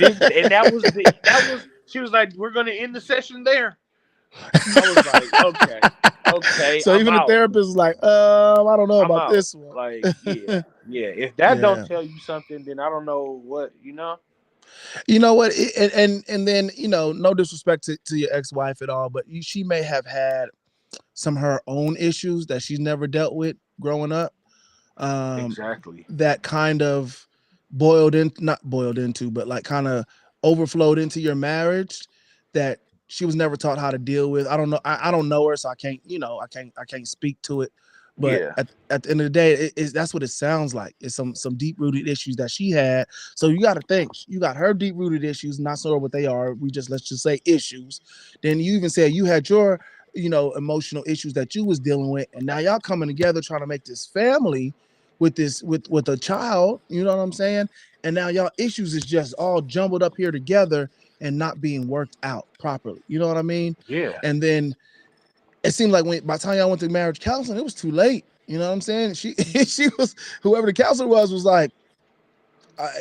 And that was she was like, "We're gonna end the session there." I was like, "Okay, okay, so I'm even the out. therapist is like, I don't know I'm about out." this one. Like, yeah, yeah. If that don't Yeah. tell you something, then I don't know what you know. You know what? And then, no disrespect to your ex-wife at all, but she may have had some of her own issues that she's never dealt with growing up. Um, Exactly. that kind of not boiled into, but like kind of overflowed into your marriage that she was never taught how to deal with. I don't know. I don't know her, so I can't, I can't speak to it. But Yeah, at the end of the day, that's what it sounds like. It's some deep rooted issues that she had. So you got to think you got her deep rooted issues. Not sure what they are. Let's just say issues. Then you even said you had your emotional issues that you was dealing with, and now y'all coming together trying to make this family with with a child, you know what I'm saying? And now y'all issues is just all jumbled up here together and not being worked out properly. You know what I mean? yeah, And then it seemed like by the time y'all went to marriage counseling, it was too late. You know what I'm saying? She she was whoever the counselor was like,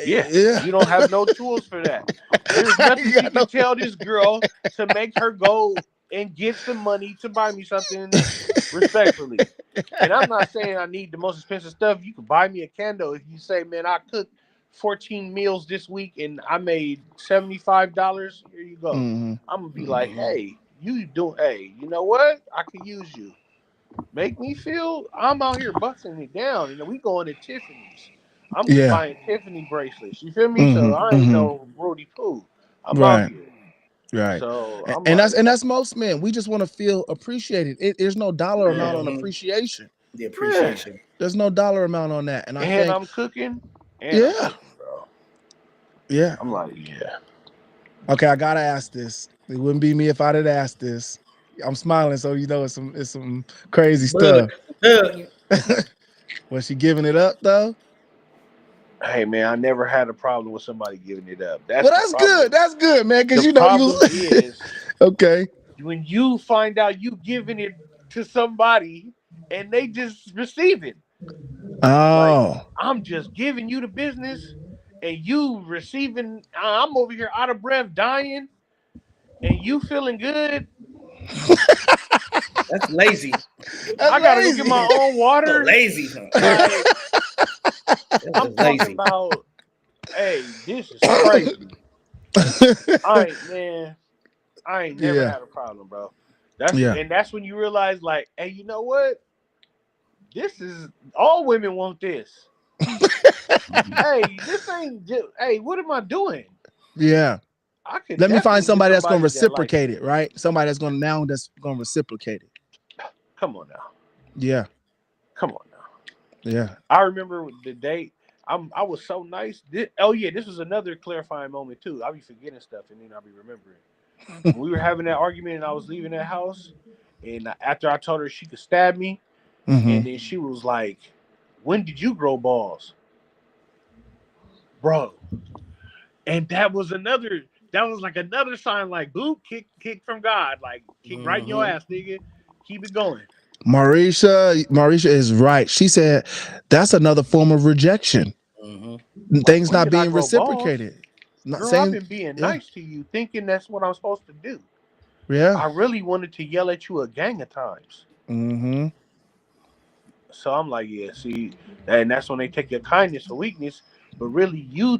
yeah. yeah. You don't have no tools for that. There's nothing You you got can no. tell this girl to make her go and get some money to buy me something respectfully. And I'm not saying I need the most expensive stuff. You can buy me a candle if you say, "Man, I cooked 14 meals this week and I made $75. Here you go." Mhm. I'm gonna be like, Mhm. "Hey, hey, you know what? I could use you. Make me feel I'm out here busting it down, and we going to Tiffany's. I'm Yeah. buying Tiffany bracelets. You feel me? So Mhm. I ain't Mhm. no Rudy Poo. I'm out Right. here. Right. So I'm And like, that's most men. We just want to feel appreciated. There's no dollar amount on Mhm. appreciation. The yeah. appreciation. There's no dollar amount on that. And I And think, I'm cooking, yeah, bro. yeah. I'm like, yeah, Okay, I gotta ask this. It wouldn't be me if I didn't ask this. I'm smiling, so it's some crazy Bug. stuff. Bug. Was she giving it up though? hey man, I never had a problem with somebody giving it up. That's Well, the that's good. problem. That's good, man. The Because you problem is okay. when you find out you giving it to somebody and they just receive it. Like, Oh. I'm just giving you the business and you receiving, I'm over here out of breath, dying, and you feeling good. That's lazy. That's I gotta go get my lazy. own So water. lazy, huh? Like, That's I'm just talking lazy. about, hey, this is crazy. Man, I ain't never Yeah. had a problem, bro. Yeah. That's when you realize, like, hey, you know what? This is all women want this. Hey, this ain't just, hey, what am I doing? Yeah. I could Let me find definitely get somebody that's gonna somebody that likes reciprocate me. it, right? Somebody that's gonna reciprocate it. Come on now. Yeah. Come on now. Yeah. I remember the day I was so nice. Oh yeah, this was another clarifying moment too. I'll be forgetting stuff and then I'll be remembering. When we were having that argument and I was leaving that house, and after I told her she could stab me, Mm-hmm. and then she was like, "When did you grow balls, bro?" And that was like another sign, like boop, kick from God, like kick right in your Mhm. ass, nigga. Keep it going. Marisha is right. She said that's another form of rejection. Mhm. Like, Things when not did I being grow balls? reciprocated. Not Girl, I've saying, been being yeah, nice to you, thinking that's what I'm supposed to do. yeah. I really wanted to yell at you a gang of times. Mm-hmm. So I'm like, yeah, see, and that's when they take your kindness for weakness. But really, you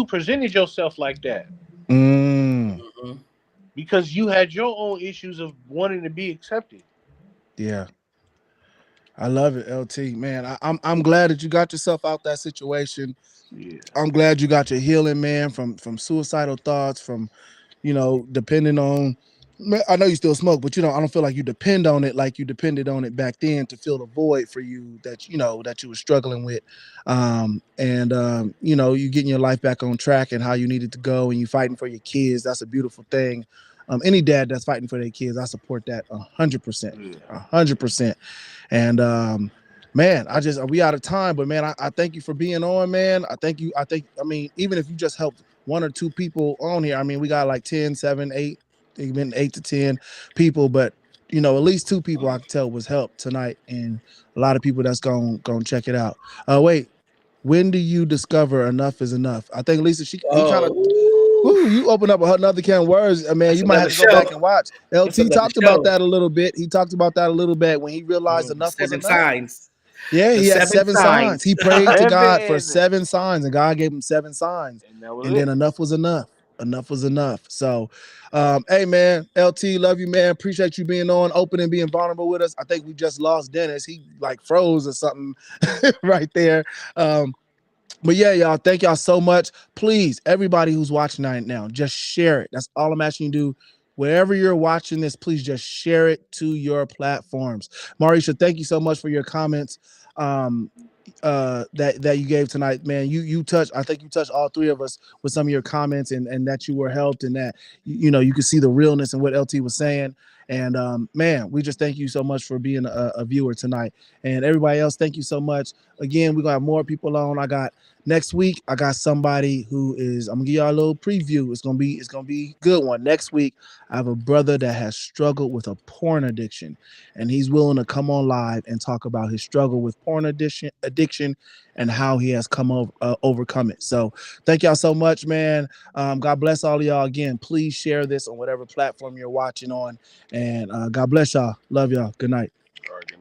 presented yourself like that Mm. Mhm. because you had your own issues of wanting to be accepted. Yeah. I love it, LT. Man, I'm glad that you got yourself out that situation. Yeah, I'm glad you got your healing, man, from suicidal thoughts, from depending on. I know you still smoke, but I don't feel like you depend on it like you depended on it back then to fill the void for you that you were struggling with, and you getting your life back on track and how you needed to go, and you fighting for your kids. That's a beautiful thing. Any dad that's fighting for their kids, I support that 100%, Yeah. 100%. And man, we out of time, but man, I thank you for being on, man. I mean, even if you just helped one or two people on here, I mean, we got like 10, 7, 8, even 8 to 10 people, but at least two people I could tell was helped tonight, and a lot of people that's gonna check it out. Wait, when do you discover enough is enough? I think Lisa, he kind of. Oh, Ooh, you open up another can of words, man. that's You might another have to go back show. and watch. That's LT another talked about show. that a little bit. He talked about that a little bit when he realized The enough was seven enough. signs. Yeah, The he had seven 7 signs. signs. He prayed to God for Seven. 7 signs, and God gave him 7 signs. And that was And then it. enough was enough. Enough was enough. So, hey, man, LT, love you, man. Appreciate you being on, open and being vulnerable with us. I think we just lost Dennis. He like froze or something right there. But yeah, y'all, thank y'all so much. Please, everybody who's watching right now, just share it. That's all I'm asking you to do. Wherever you're watching this, please just share it to your platforms. Marisha, thank you so much for your comments that you gave tonight, man. I think you touched all three of us with some of your comments, and that you were helped, and that you could see the realness in what LT was saying. And man, we just thank you so much for being a viewer tonight. And everybody else, thank you so much. Again, we're gonna have more people on. Next week, I got somebody I'm gonna give y'all a little preview. It's gonna be a good one. Next week, I have a brother that has struggled with a porn addiction, and he's willing to come on live and talk about his struggle with porn addiction and how he has overcome it. So thank y'all so much, man. God bless all of y'all. Again, please share this on whatever platform you're watching on, and God bless y'all. Love y'all. Good night. All right, good